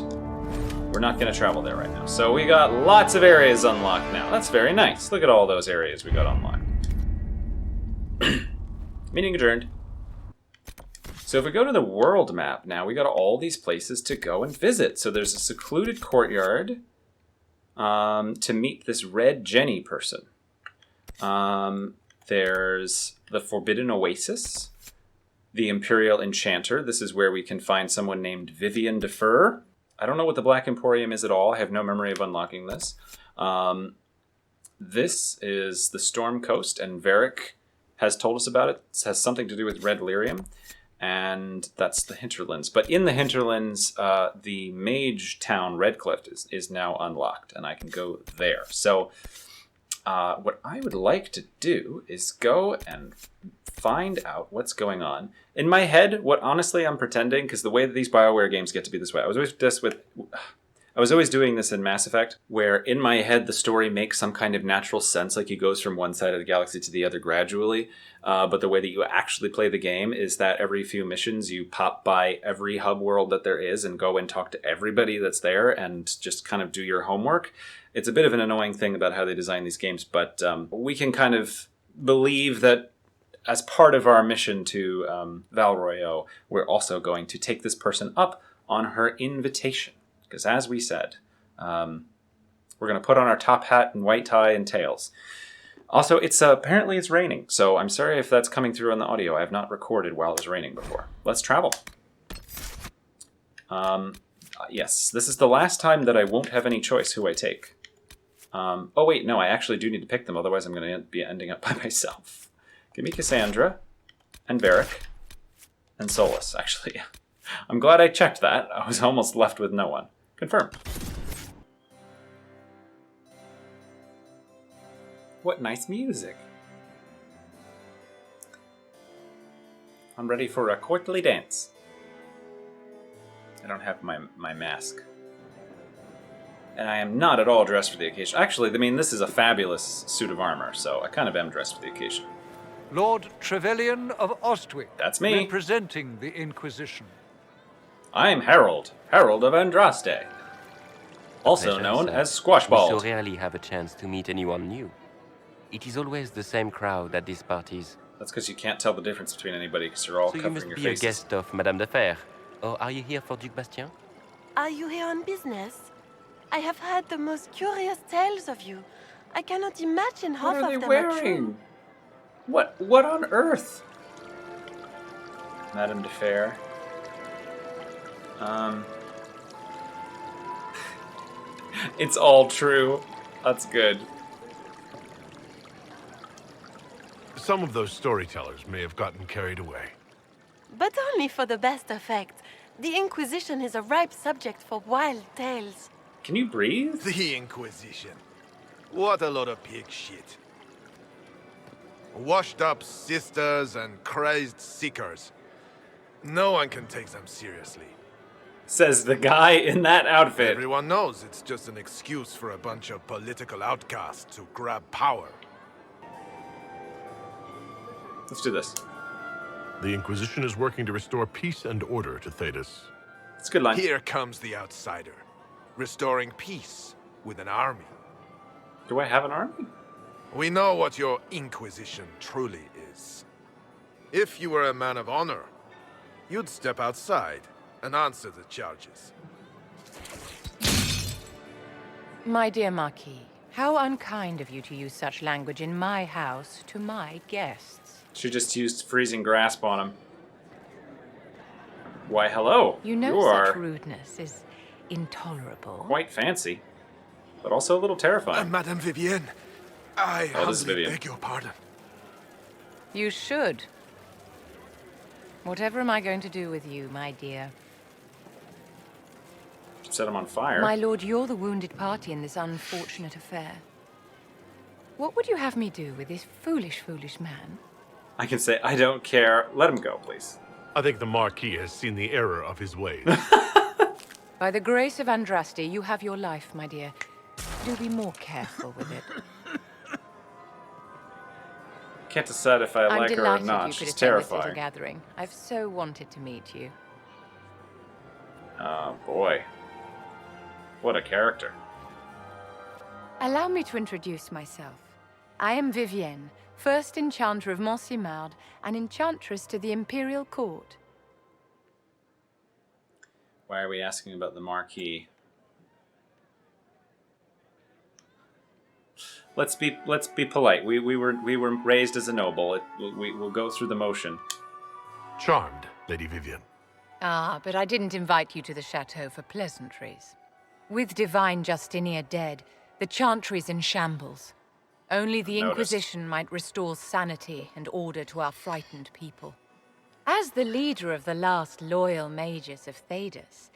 we're not going to travel there right now. So we got lots of areas unlocked now. That's very nice. Look at all those areas we got unlocked. Meeting adjourned. So if we go to the world map now, we got all these places to go and visit. So there's a secluded courtyard to meet this Red Jenny person. There's the Forbidden Oasis. The Imperial Enchanter. This is where we can find someone named Vivian Defer. I don't know what the Black Emporium is at all. I have no memory of unlocking this. This is the Storm Coast, and Varric has told us about it. It has something to do with red lyrium, and that's the hinterlands. But in the hinterlands, the mage town Redcliffe is now unlocked, and I can go there. So what I would like to do is go and find out what's going on. In my head, what honestly I'm pretending, because the way that these BioWare games get to be this way, I was always doing this in Mass Effect, where in my head the story makes some kind of natural sense, like it goes from one side of the galaxy to the other gradually. But the way that you actually play the game is that every few missions you pop by every hub world that there is and go and talk to everybody that's there and just kind of do your homework. It's a bit of an annoying thing about how they design these games, but we can kind of believe that as part of our mission to Val Royeaux, we're also going to take this person up on her invitation. Because as we said, we're going to put on our top hat and white tie and tails. Also, apparently it's raining, so I'm sorry if that's coming through on the audio. I have not recorded while it was raining before. Let's travel. Yes, this is the last time that I won't have any choice who I take. Oh wait, no, I actually do need to pick them, otherwise I'm going to be ending up by myself. Give me Cassandra, and Varric, and Solus, actually. I'm glad I checked that. I was almost left with no one. Confirm. What nice music. I'm ready for a courtly dance. I don't have my mask. And I am not at all dressed for the occasion. Actually, I mean, this is a fabulous suit of armor, so I kind of am dressed for the occasion. Lord Trevelyan of Ostwick. That's me. Representing the Inquisition. I'm Harold of Andraste. Also known as Squashball. We so rarely have a chance to meet anyone new. It is always the same crowd at these parties. That's because you can't tell the difference between anybody because you're all covering your faces. So you must be a guest of Madame de Fer. Or are you here for Duc Bastien? Are you here on business? I have heard the most curious tales of you. I cannot imagine half of them are true. What on earth? Madame de Fer. It's all true. That's good. Some of those storytellers may have gotten carried away. But only for the best effect. The Inquisition is a ripe subject for wild tales. Can you breathe? The Inquisition. What a lot of pig shit. Washed up sisters and crazed seekers. No one can take them seriously. Says the guy in that outfit. Everyone knows it's just an excuse for a bunch of political outcasts to grab power. Let's do this. The Inquisition is working to restore peace and order to Thedas. It's a good line. Here comes the outsider, restoring peace with an army. Do I have an army? We know what your Inquisition truly is. If you were a man of honor, you'd step outside and answer the charges. My dear Marquis, how unkind of you to use such language in my house to my guests. She just used freezing grasp on him. Why, hello. You know such rudeness is intolerable. Quite fancy, but also a little terrifying. Madame Vivienne, I humbly beg your pardon. You should. Whatever am I going to do with you, my dear? Set him on fire. My lord, you're the wounded party in this unfortunate affair. What would you have me do with this foolish man? I can say, I don't care. Let him go, please. I think the Marquis has seen the error of his ways. By the grace of Andraste, you have your life, my dear. Do be more careful with it. Can't decide if I like her or I'm not. delighted you She's could attend this terrifying. little gathering. I've so wanted to meet you. Oh, boy. What a character. Allow me to introduce myself. I am Vivienne, first enchanter of Montsimard and enchantress to the Imperial Court. Why are we asking about the Marquis? Let's be polite. We were raised as a noble. We'll go through the motion. Charmed, Lady Vivienne. Ah, but I didn't invite you to the chateau for pleasantries. With divine Justinia dead, the Chantry's in shambles. Only the Noticed. Inquisition might restore sanity and order to our frightened people. As the leader of the last loyal mages of Thedas,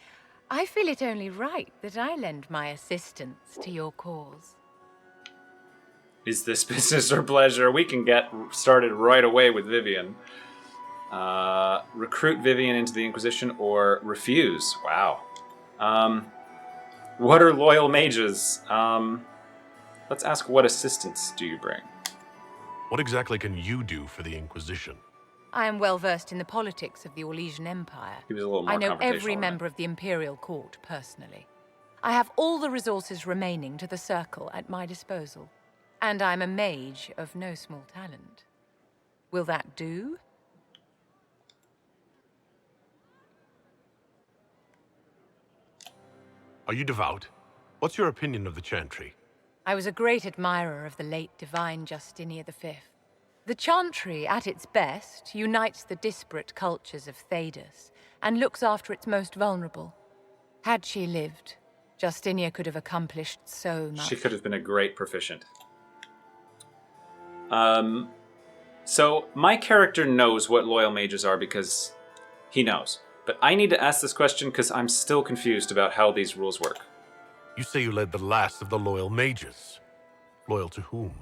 I feel it only right that I lend my assistance to your cause. Is this business or pleasure? We can get started right away with Vivian. Recruit Vivian into the Inquisition or refuse. Wow. What are loyal mages? Let's ask, what assistance do you bring? What exactly can you do for the Inquisition? I am well versed in the politics of the Orlesian Empire. He was a little more I know every confrontational, member of the Imperial Court personally. I have all the resources remaining to the Circle at my disposal. And I'm a mage of no small talent. Will that do? Are you devout? What's your opinion of the Chantry? I was a great admirer of the late divine Justinia V. The Chantry, at its best, unites the disparate cultures of Thedas and looks after its most vulnerable. Had she lived, Justinia could have accomplished so much. She could have been a great proficient. So my character knows what loyal mages are because he knows. But I need to ask this question because I'm still confused about how these rules work. You say you led the last of the loyal mages. Loyal to whom?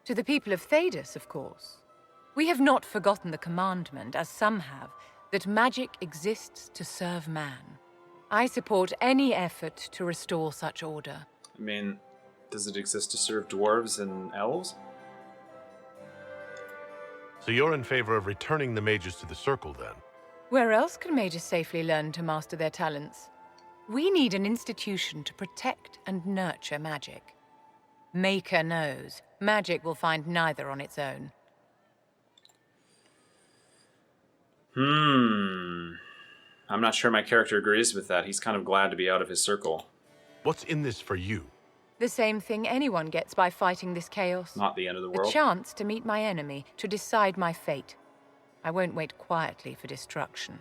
To the people of Thedas, of course. We have not forgotten the commandment, as some have, that magic exists to serve man. I support any effort to restore such order. I mean, does it exist to serve dwarves and elves? So you're in favor of returning the mages to the Circle, then? Where else can mages safely learn to master their talents? We need an institution to protect and nurture magic. Maker knows, magic will find neither on its own. I'm not sure my character agrees with that. He's kind of glad to be out of his circle. What's in this for you? The same thing anyone gets by fighting this chaos. Not the end of the world. The chance to meet my enemy, to decide my fate. I won't wait quietly for destruction.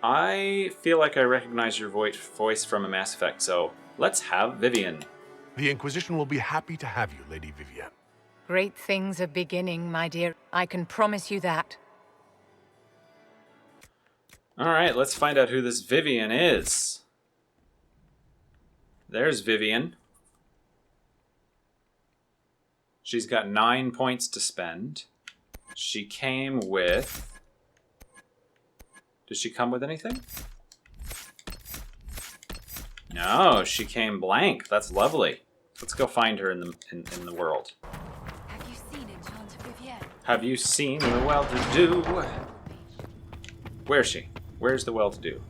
I feel like I recognize your voice from a Mass Effect, so let's have Vivian. The Inquisition will be happy to have you, Lady Vivienne. Great things are beginning, my dear. I can promise you that. Alright, let's find out who this Vivian is. There's Vivian. She's got 9 points to spend. She came with... Does she come with anything? No, she came blank. That's lovely. Let's go find her in the world. Have you seen Enchanter Vivienne? Have you seen the well-to-do? Where's she? Where's the well-to-do?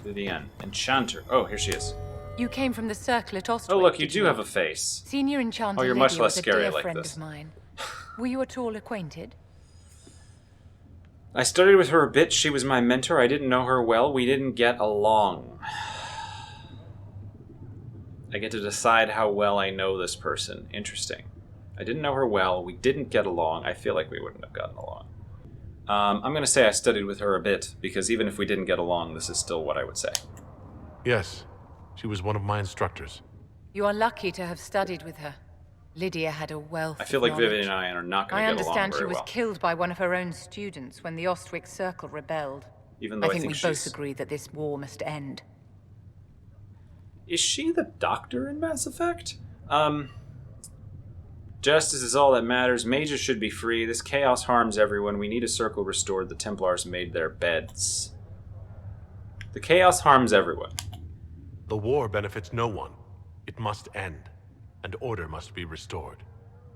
Vivienne. Enchanter. Oh, here she is. You came from the Circle at Ostwick. Oh, look, you do have a face. Senior Enchanter Oh, you're Lydia much less was a scary dear like friend this. of mine. Were you at all acquainted? I studied with her a bit. She was my mentor. I didn't know her well. We didn't get along. I get to decide how well I know this person. Interesting. I didn't know her well. We didn't get along. I feel like we wouldn't have gotten along. I'm going to say I studied with her a bit, because even if we didn't get along, this is still what I would say. Yes, she was one of my instructors. You are lucky to have studied with her. Lydia had a wealth I feel of like knowledge. Vivian and I are not going to get along very well. I understand she was killed by one of her own students when the Ostwick Circle rebelled. Even though I think we she's... both agree that this war must end. Is she the doctor in Mass Effect? Justice is all that matters. Mages should be free. This chaos harms everyone. We need a circle restored. The Templars made their beds. The chaos harms everyone. The war benefits no one. It must end, and order must be restored.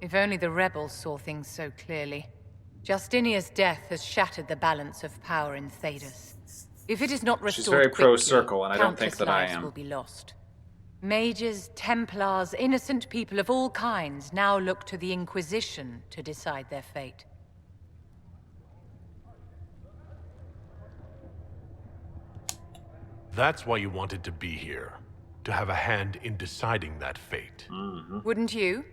If only the rebels saw things so clearly. Justinia's death has shattered the balance of power in Thedas. If it is not restored She's very quickly, pro-circle, and I don't think countless that I lives am. will be lost. Mages, Templars, innocent people of all kinds now look to the Inquisition to decide their fate. That's why you wanted to be here. To have a hand in deciding that fate. Wouldn't you?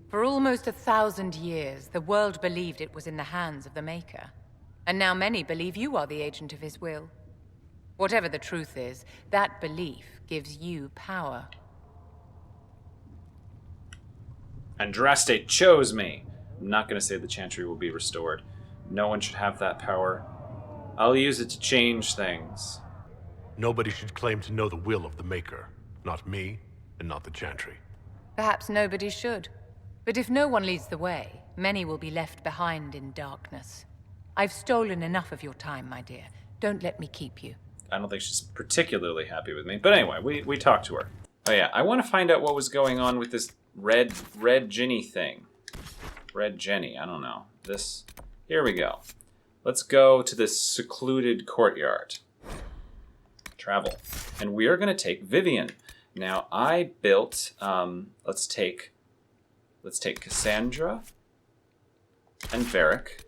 For almost 1,000 years, the world believed it was in the hands of the Maker. And now many believe you are the agent of his will. Whatever the truth is, that belief gives you power. Andraste chose me. I'm not going to say the Chantry will be restored. No one should have that power. I'll use it to change things. Nobody should claim to know the will of the Maker. Not me, and not the Chantry. Perhaps nobody should. But if no one leads the way, many will be left behind in darkness. I've stolen enough of your time, my dear. Don't let me keep you. I don't think she's particularly happy with me. But anyway, we talked to her. Oh yeah, I want to find out what was going on with this red Ginny thing. Red Jenny, I don't know. Here we go. Let's go to this secluded courtyard. Travel. And we are going to take Vivian. Now, I built, let's take Cassandra and Varric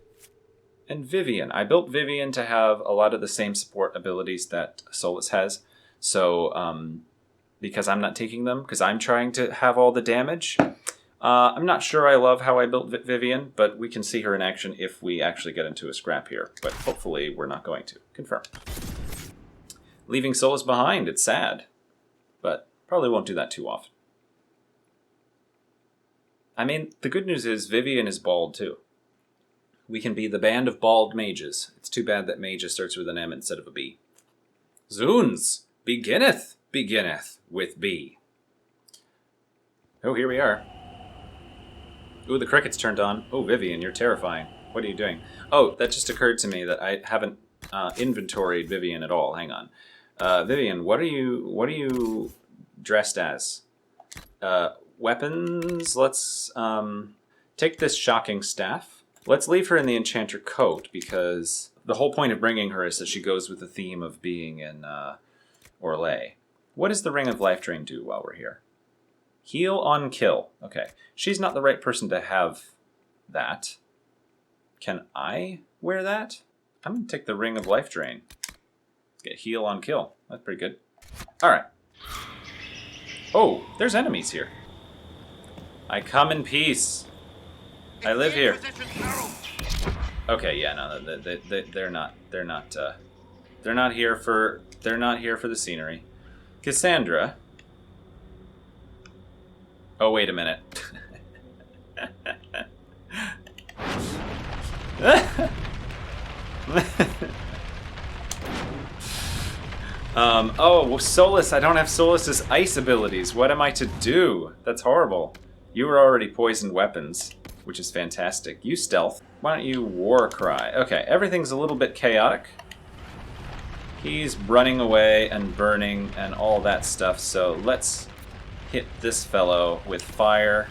and Vivian. I built Vivian to have a lot of the same support abilities that Solas has. So, because I'm not taking them, because I'm trying to have all the damage. I'm not sure I love how I built Vivian, but we can see her in action if we actually get into a scrap here. But hopefully we're not going to. Confirm. Leaving Solas behind, it's sad. But probably won't do that too often. I mean, the good news is Vivian is bald too. We can be the band of bald mages. It's too bad that mage starts with an M instead of a B. Zoons! Beginneth with B. Oh, here we are. Ooh, the cricket's turned on. Oh, Vivian, you're terrifying. What are you doing? Oh, that just occurred to me that I haven't inventoried Vivian at all. Hang on. Vivian, what are you dressed as? Weapons. Let's take this shocking staff. Let's leave her in the enchanter coat because the whole point of bringing her is that she goes with the theme of being in Orlais. What does the Ring of Life Drain do while we're here? Heal on kill. Okay. She's not the right person to have that. Can I wear that? I'm going to take the Ring of Life Drain. Get heal on kill. That's pretty good. Alright. Oh, there's enemies here. I come in peace. I live here. Okay, yeah, no, they're not here for the scenery. Cassandra. Oh, wait a minute. Oh, Solas, I don't have Solas's ice abilities. What am I to do? That's horrible. You were already poisoned weapons, which is fantastic. You stealth. Why don't you war cry? Okay, everything's a little bit chaotic. He's running away and burning and all that stuff, so let's hit this fellow with fire.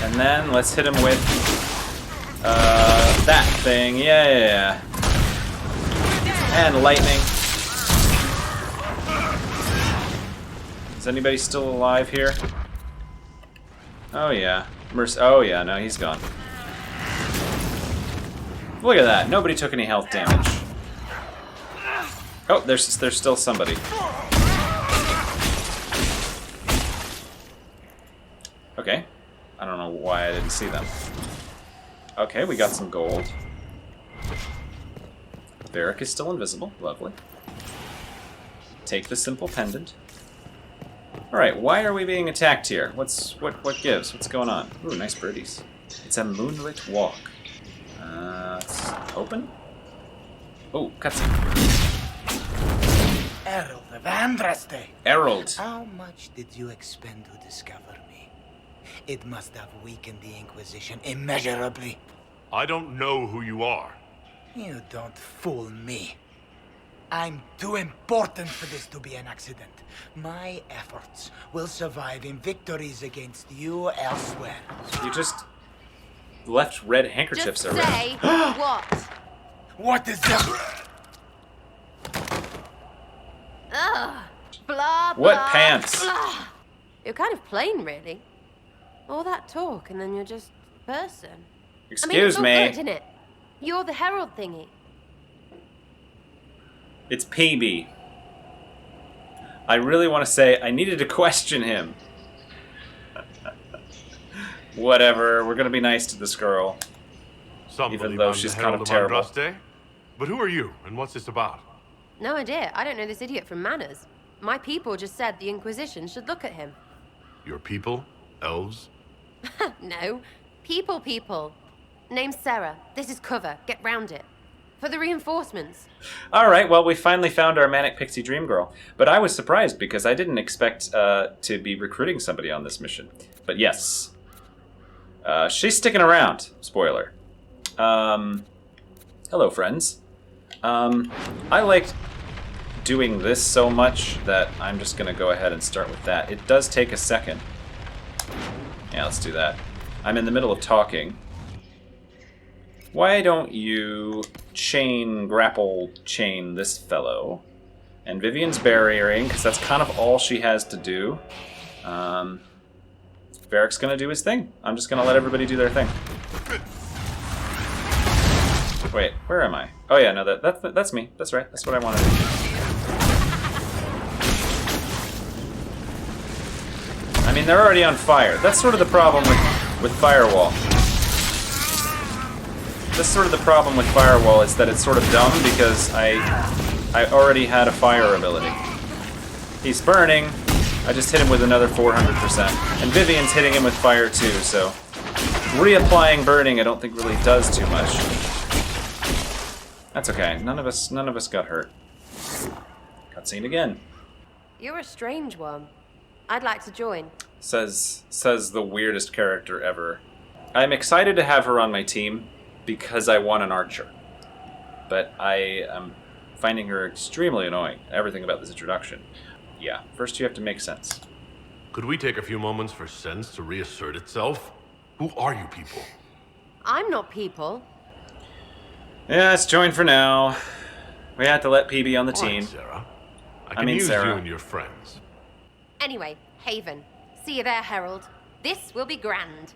And then let's hit him with that thing. Yeah. And lightning. Is anybody still alive here? Oh yeah. Oh yeah, no, he's gone. Look at that. Nobody took any health damage. Oh, there's still somebody. Okay. I don't know why I didn't see them. Okay, we got some gold. Varric is still invisible. Lovely. Take the simple pendant. Alright, why are we being attacked here? What gives? What's going on? Ooh, nice birdies. It's a moonlit walk. Let's open. Oh, cutscene. Herald of Andraste. Herald. How much did you expend to discover me? It must have weakened the Inquisition immeasurably. I don't know who you are. You don't fool me. I'm too important for this to be an accident. My efforts will survive in victories against you elsewhere. You just left red handkerchiefs just around. Say what? What is that? Ugh. Blah, blah, What pants? Blah. You're kind of plain, really. All that talk, and then you're just a person. Excuse me. Good, isn't it? You're the herald thingy. It's PB. I really want to say I needed to question him. Whatever, we're gonna be nice to this girl. Some even though she's kind of terrible. Andraste? But who are you, and what's this about? No idea. I don't know this idiot from Manners. My people just said the Inquisition should look at him. Your people? Elves? No. People. Name's Sarah. This is cover. Get round it. For the reinforcements. All right, well, we finally found our Manic Pixie Dream Girl. But I was surprised because I didn't expect to be recruiting somebody on this mission. But yes. She's sticking around. Spoiler. Hello, friends. I liked doing this so much that I'm just going to go ahead and start with that. It does take a second. Yeah, let's do that. I'm in the middle of talking. Why don't you grapple chain this fellow? And Vivian's barriering, because that's kind of all she has to do. Varric's going to do his thing. I'm just going to let everybody do their thing. Wait, where am I? Oh yeah, no, that's me. That's right. That's what I wanted to do. I mean, they're already on fire. That's sort of the problem with Firewall. That's sort of the problem with Firewall, is that it's sort of dumb because I already had a fire ability. He's burning. I just hit him with another 400%. And Vivian's hitting him with fire too, so reapplying burning I don't think really does too much. That's okay. None of us got hurt. Cutscene again. You're a strange one. I'd like to join. Says the weirdest character ever. I'm excited to have her on my team because I want an archer. But I am finding her extremely annoying. Everything about this introduction. Yeah, first you have to make sense. Could we take a few moments for sense to reassert itself? Who are you people? I'm not people. Yeah, it's join for now. We had to let PB on the team. Sarah. I mean use Sarah. You and your friends. Anyway, Haven. See you there, Herald. This will be grand.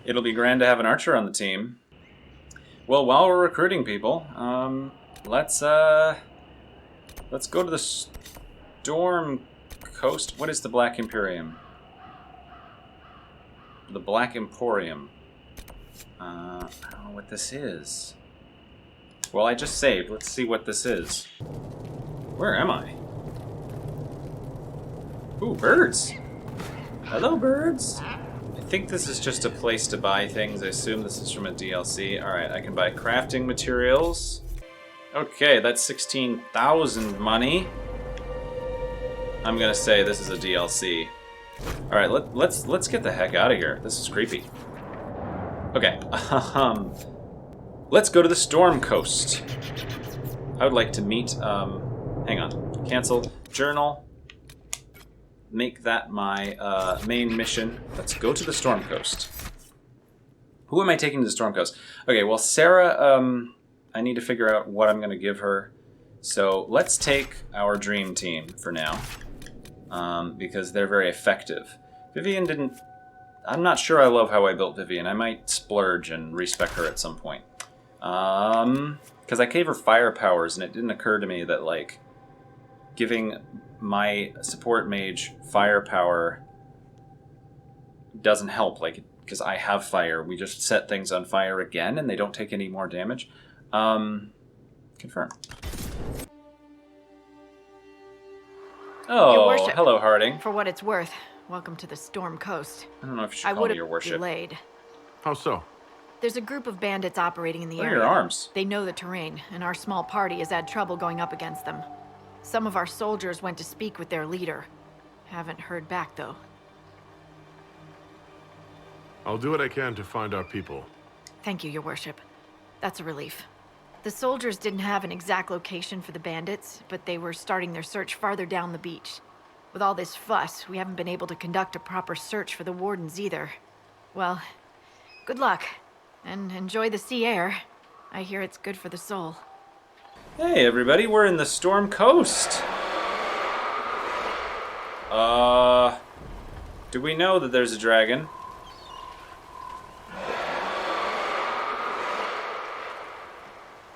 It'll be grand to have an archer on the team. Well, while we're recruiting people, let's go to the Storm Coast. What is the Black Imperium? The Black Emporium. I don't know what this is. Well, I just saved. Let's see what this is. Where am I? Ooh, birds. Hello, birds. I think this is just a place to buy things. I assume this is from a DLC. Alright, I can buy crafting materials. Okay, that's 16,000 money. I'm gonna say this is a DLC. Alright, let's get the heck out of here. This is creepy. Okay, let's go to the Storm Coast. I would like to meet, hang on, cancel, journal, make that my main mission. Let's go to the Storm Coast. Who am I taking to the Storm Coast? Okay, well, Sarah, I need to figure out what I'm going to give her. So let's take our dream team for now, because they're very effective. Vivian didn't... I'm not sure I love how I built Vivian. I might splurge and respec her at some point. Because I gave her fire powers, and it didn't occur to me that, like, giving my support mage firepower doesn't help, like, because I have fire. We just set things on fire again, and they don't take any more damage. Confirm. Oh, Your worship, hello, Harding. For what it's worth, welcome to the Storm Coast. I don't know if you should call me your worship. Delayed. How so? There's a group of bandits operating in the What are area. your arms? They know the terrain, and our small party has had trouble going up against them. Some of our soldiers went to speak with their leader. Haven't heard back, though. I'll do what I can to find our people. Thank you, your worship. That's a relief. The soldiers didn't have an exact location for the bandits, but they were starting their search farther down the beach. With all this fuss, we haven't been able to conduct a proper search for the wardens either. Well, good luck, and enjoy the sea air. I hear it's good for the soul. Hey everybody, we're in the Storm Coast. Do we know that there's a dragon?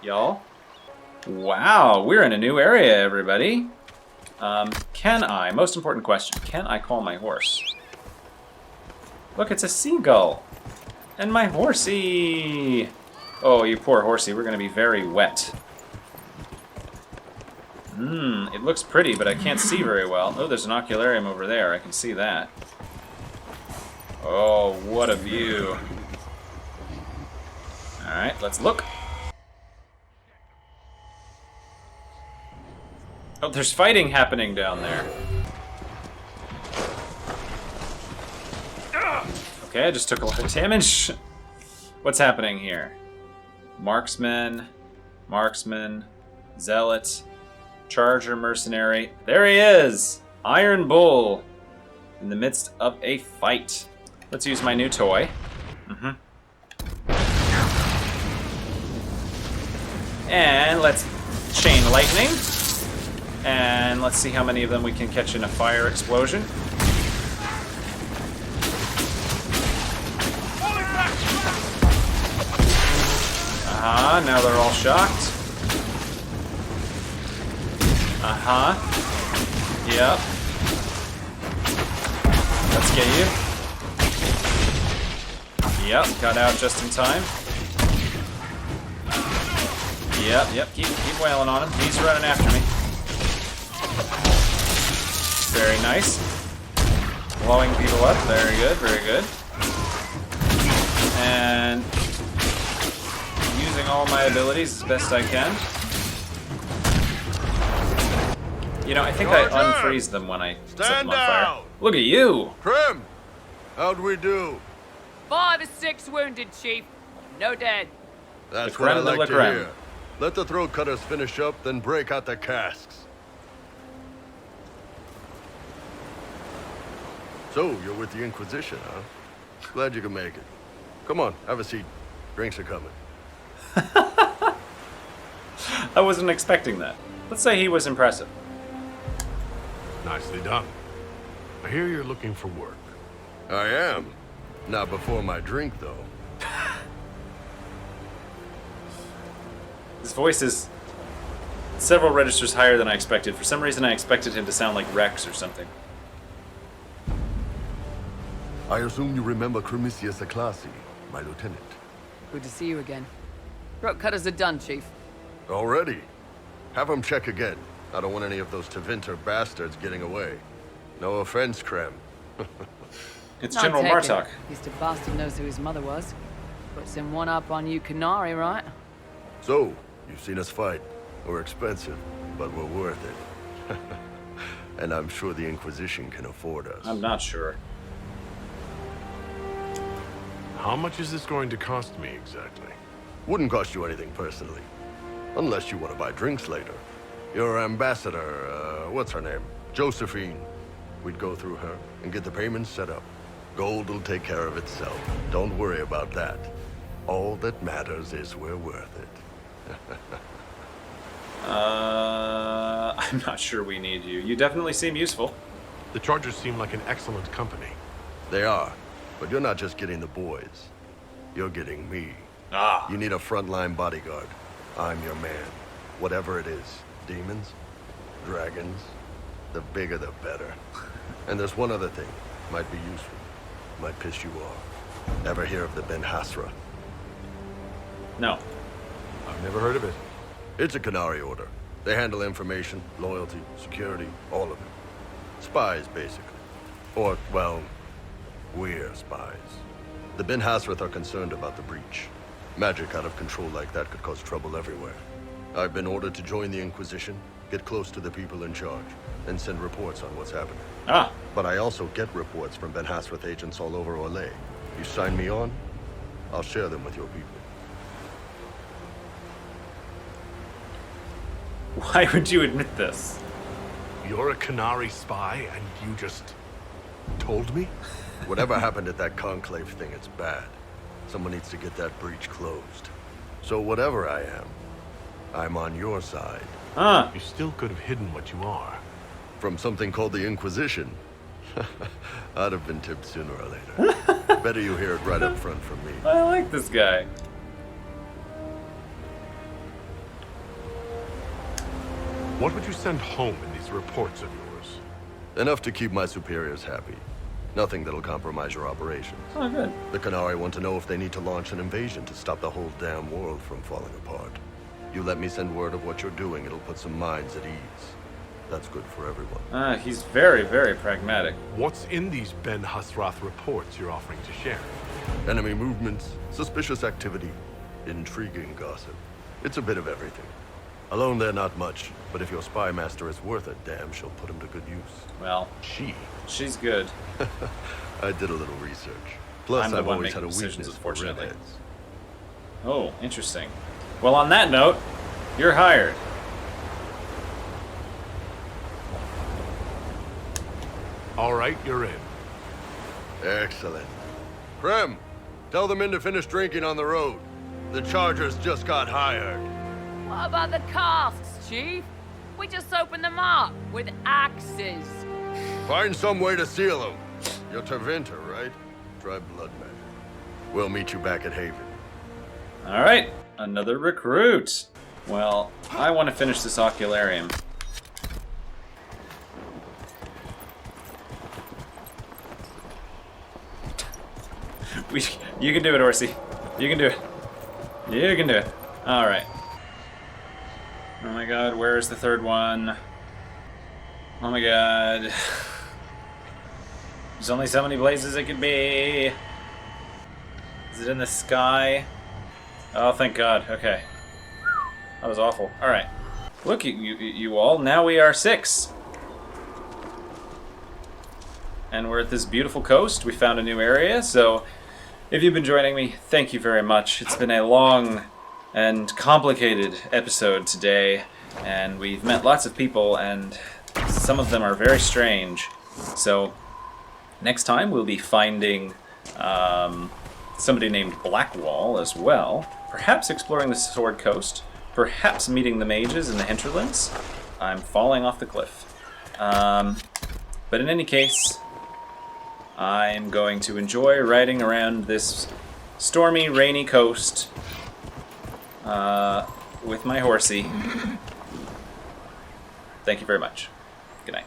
Y'all? Wow, we're in a new area, everybody. Can I, most important question, can I call my horse? Look, it's a seagull. And my horsey. Oh, you poor horsey, we're gonna be very wet. It looks pretty, but I can't see very well. Oh, there's an ocularium over there. I can see that. Oh, what a view. Alright, let's look. Oh, there's fighting happening down there. Okay, I just took a lot of damage. What's happening here? Marksman, Zealot, Charger Mercenary. There he is! Iron Bull! In the midst of a fight. Let's use my new toy. And let's chain lightning. And let's see how many of them we can catch in a fire explosion. Now they're all shocked. Yep. Let's get you. Yep, got out just in time. Yep, keep wailing on him. He's running after me. Very nice. Blowing people up. Very good, very good. And using all my abilities as best I can. You know, I think I unfreeze them when I set them on fire. Look at you! Krim! How'd we do? 5 or 6 wounded, Chief. No dead. That's what I like to hear. Let the throat cutters finish up, then break out the casks. So, you're with the Inquisition, huh? Glad you could make it. Come on, have a seat. Drinks are coming. I wasn't expecting that. Let's say he was impressive. Nicely done. I hear you're looking for work. I am. Not before my drink, though. His voice is several registers higher than I expected. For some reason, I expected him to sound like Rex or something. I assume you remember Cremisius Aclassi, my lieutenant. Good to see you again. Throat cutters are done, Chief. Already? Have him check again. I don't want any of those Tevinter bastards getting away. No offense, Krem. It's General Martok. At least a bastard knows who his mother was. Puts him one up on you Canary, right? So, you've seen us fight. We're expensive, but we're worth it. And I'm sure the Inquisition can afford us. I'm not sure. How much is this going to cost me exactly? Wouldn't cost you anything personally. Unless you want to buy drinks later. Your ambassador, what's her name? Josephine. We'd go through her and get the payments set up. Gold will take care of itself. Don't worry about that. All that matters is we're worth it. I'm not sure we need you. You definitely seem useful. The Chargers seem like an excellent company. They are. But you're not just getting the boys. You're getting me. You need a frontline bodyguard. I'm your man. Whatever it is. Demons, dragons, the bigger the better. And there's one other thing. Might be useful. Might piss you off. Ever hear of the Ben Hasra? No. I've never heard of it. It's a Canary order. They handle information, loyalty, security, all of it. Spies, basically. Or, well, we're spies. The Ben Hasrath are concerned about the breach. Magic out of control like that could cause trouble everywhere. I've been ordered to join the Inquisition, get close to the people in charge, and send reports on what's happening. But I also get reports from Ben Hasrath agents all over Orlais. You sign me on, I'll share them with your people. Why would you admit this? You're a Canary spy, and you just told me? Whatever happened at that conclave thing, it's bad. Someone needs to get that breach closed. So whatever I am, I'm on your side. You still could have hidden what you are. From something called the Inquisition? I'd have been tipped sooner or later. Better you hear it right up front from me. I like this guy. What would you send home in these reports of yours? Enough to keep my superiors happy. Nothing that'll compromise your operations. Oh, good. The Canary want to know if they need to launch an invasion to stop the whole damn world from falling apart. You let me send word of what you're doing, it'll put some minds at ease. That's good for everyone. He's very, very pragmatic. What's in these Ben Husrath reports you're offering to share? Enemy movements, suspicious activity, intriguing gossip. It's a bit of everything. Alone they're not much, but if your spy master is worth a damn, she'll put him to good use. Well, she's good. I did a little research. Plus, I'm the I've one always making had a decisions, weakness for unfortunately. redheads. Oh, interesting. Well, on that note, you're hired. All right, you're in. Excellent. Krem, tell the men to finish drinking on the road. The Chargers just got hired. What about the casks, Chief? We just opened them up with axes. Find some way to seal them. You're Tervinter, right? Try blood magic. We'll meet you back at Haven. All right, another recruit. Well, I want to finish this ocularium. You can do it, Orsi. You can do it. You can do it. All right. Oh my god, where's the third one? Oh my god. There's only so many places it could be. Is it in the sky? Oh, thank god. Okay. That was awful. All right. Look, you all. Now we are 6. And we're at this beautiful coast. We found a new area, so if you've been joining me, thank you very much. It's been a long and complicated episode today, and we've met lots of people, and some of them are very strange. So next time we'll be finding somebody named Blackwall as well, perhaps exploring the Sword Coast, perhaps meeting the mages in the hinterlands. I'm falling off the cliff. But in any case, I'm going to enjoy riding around this stormy, rainy coast with my horsey. Thank you very much. Good night.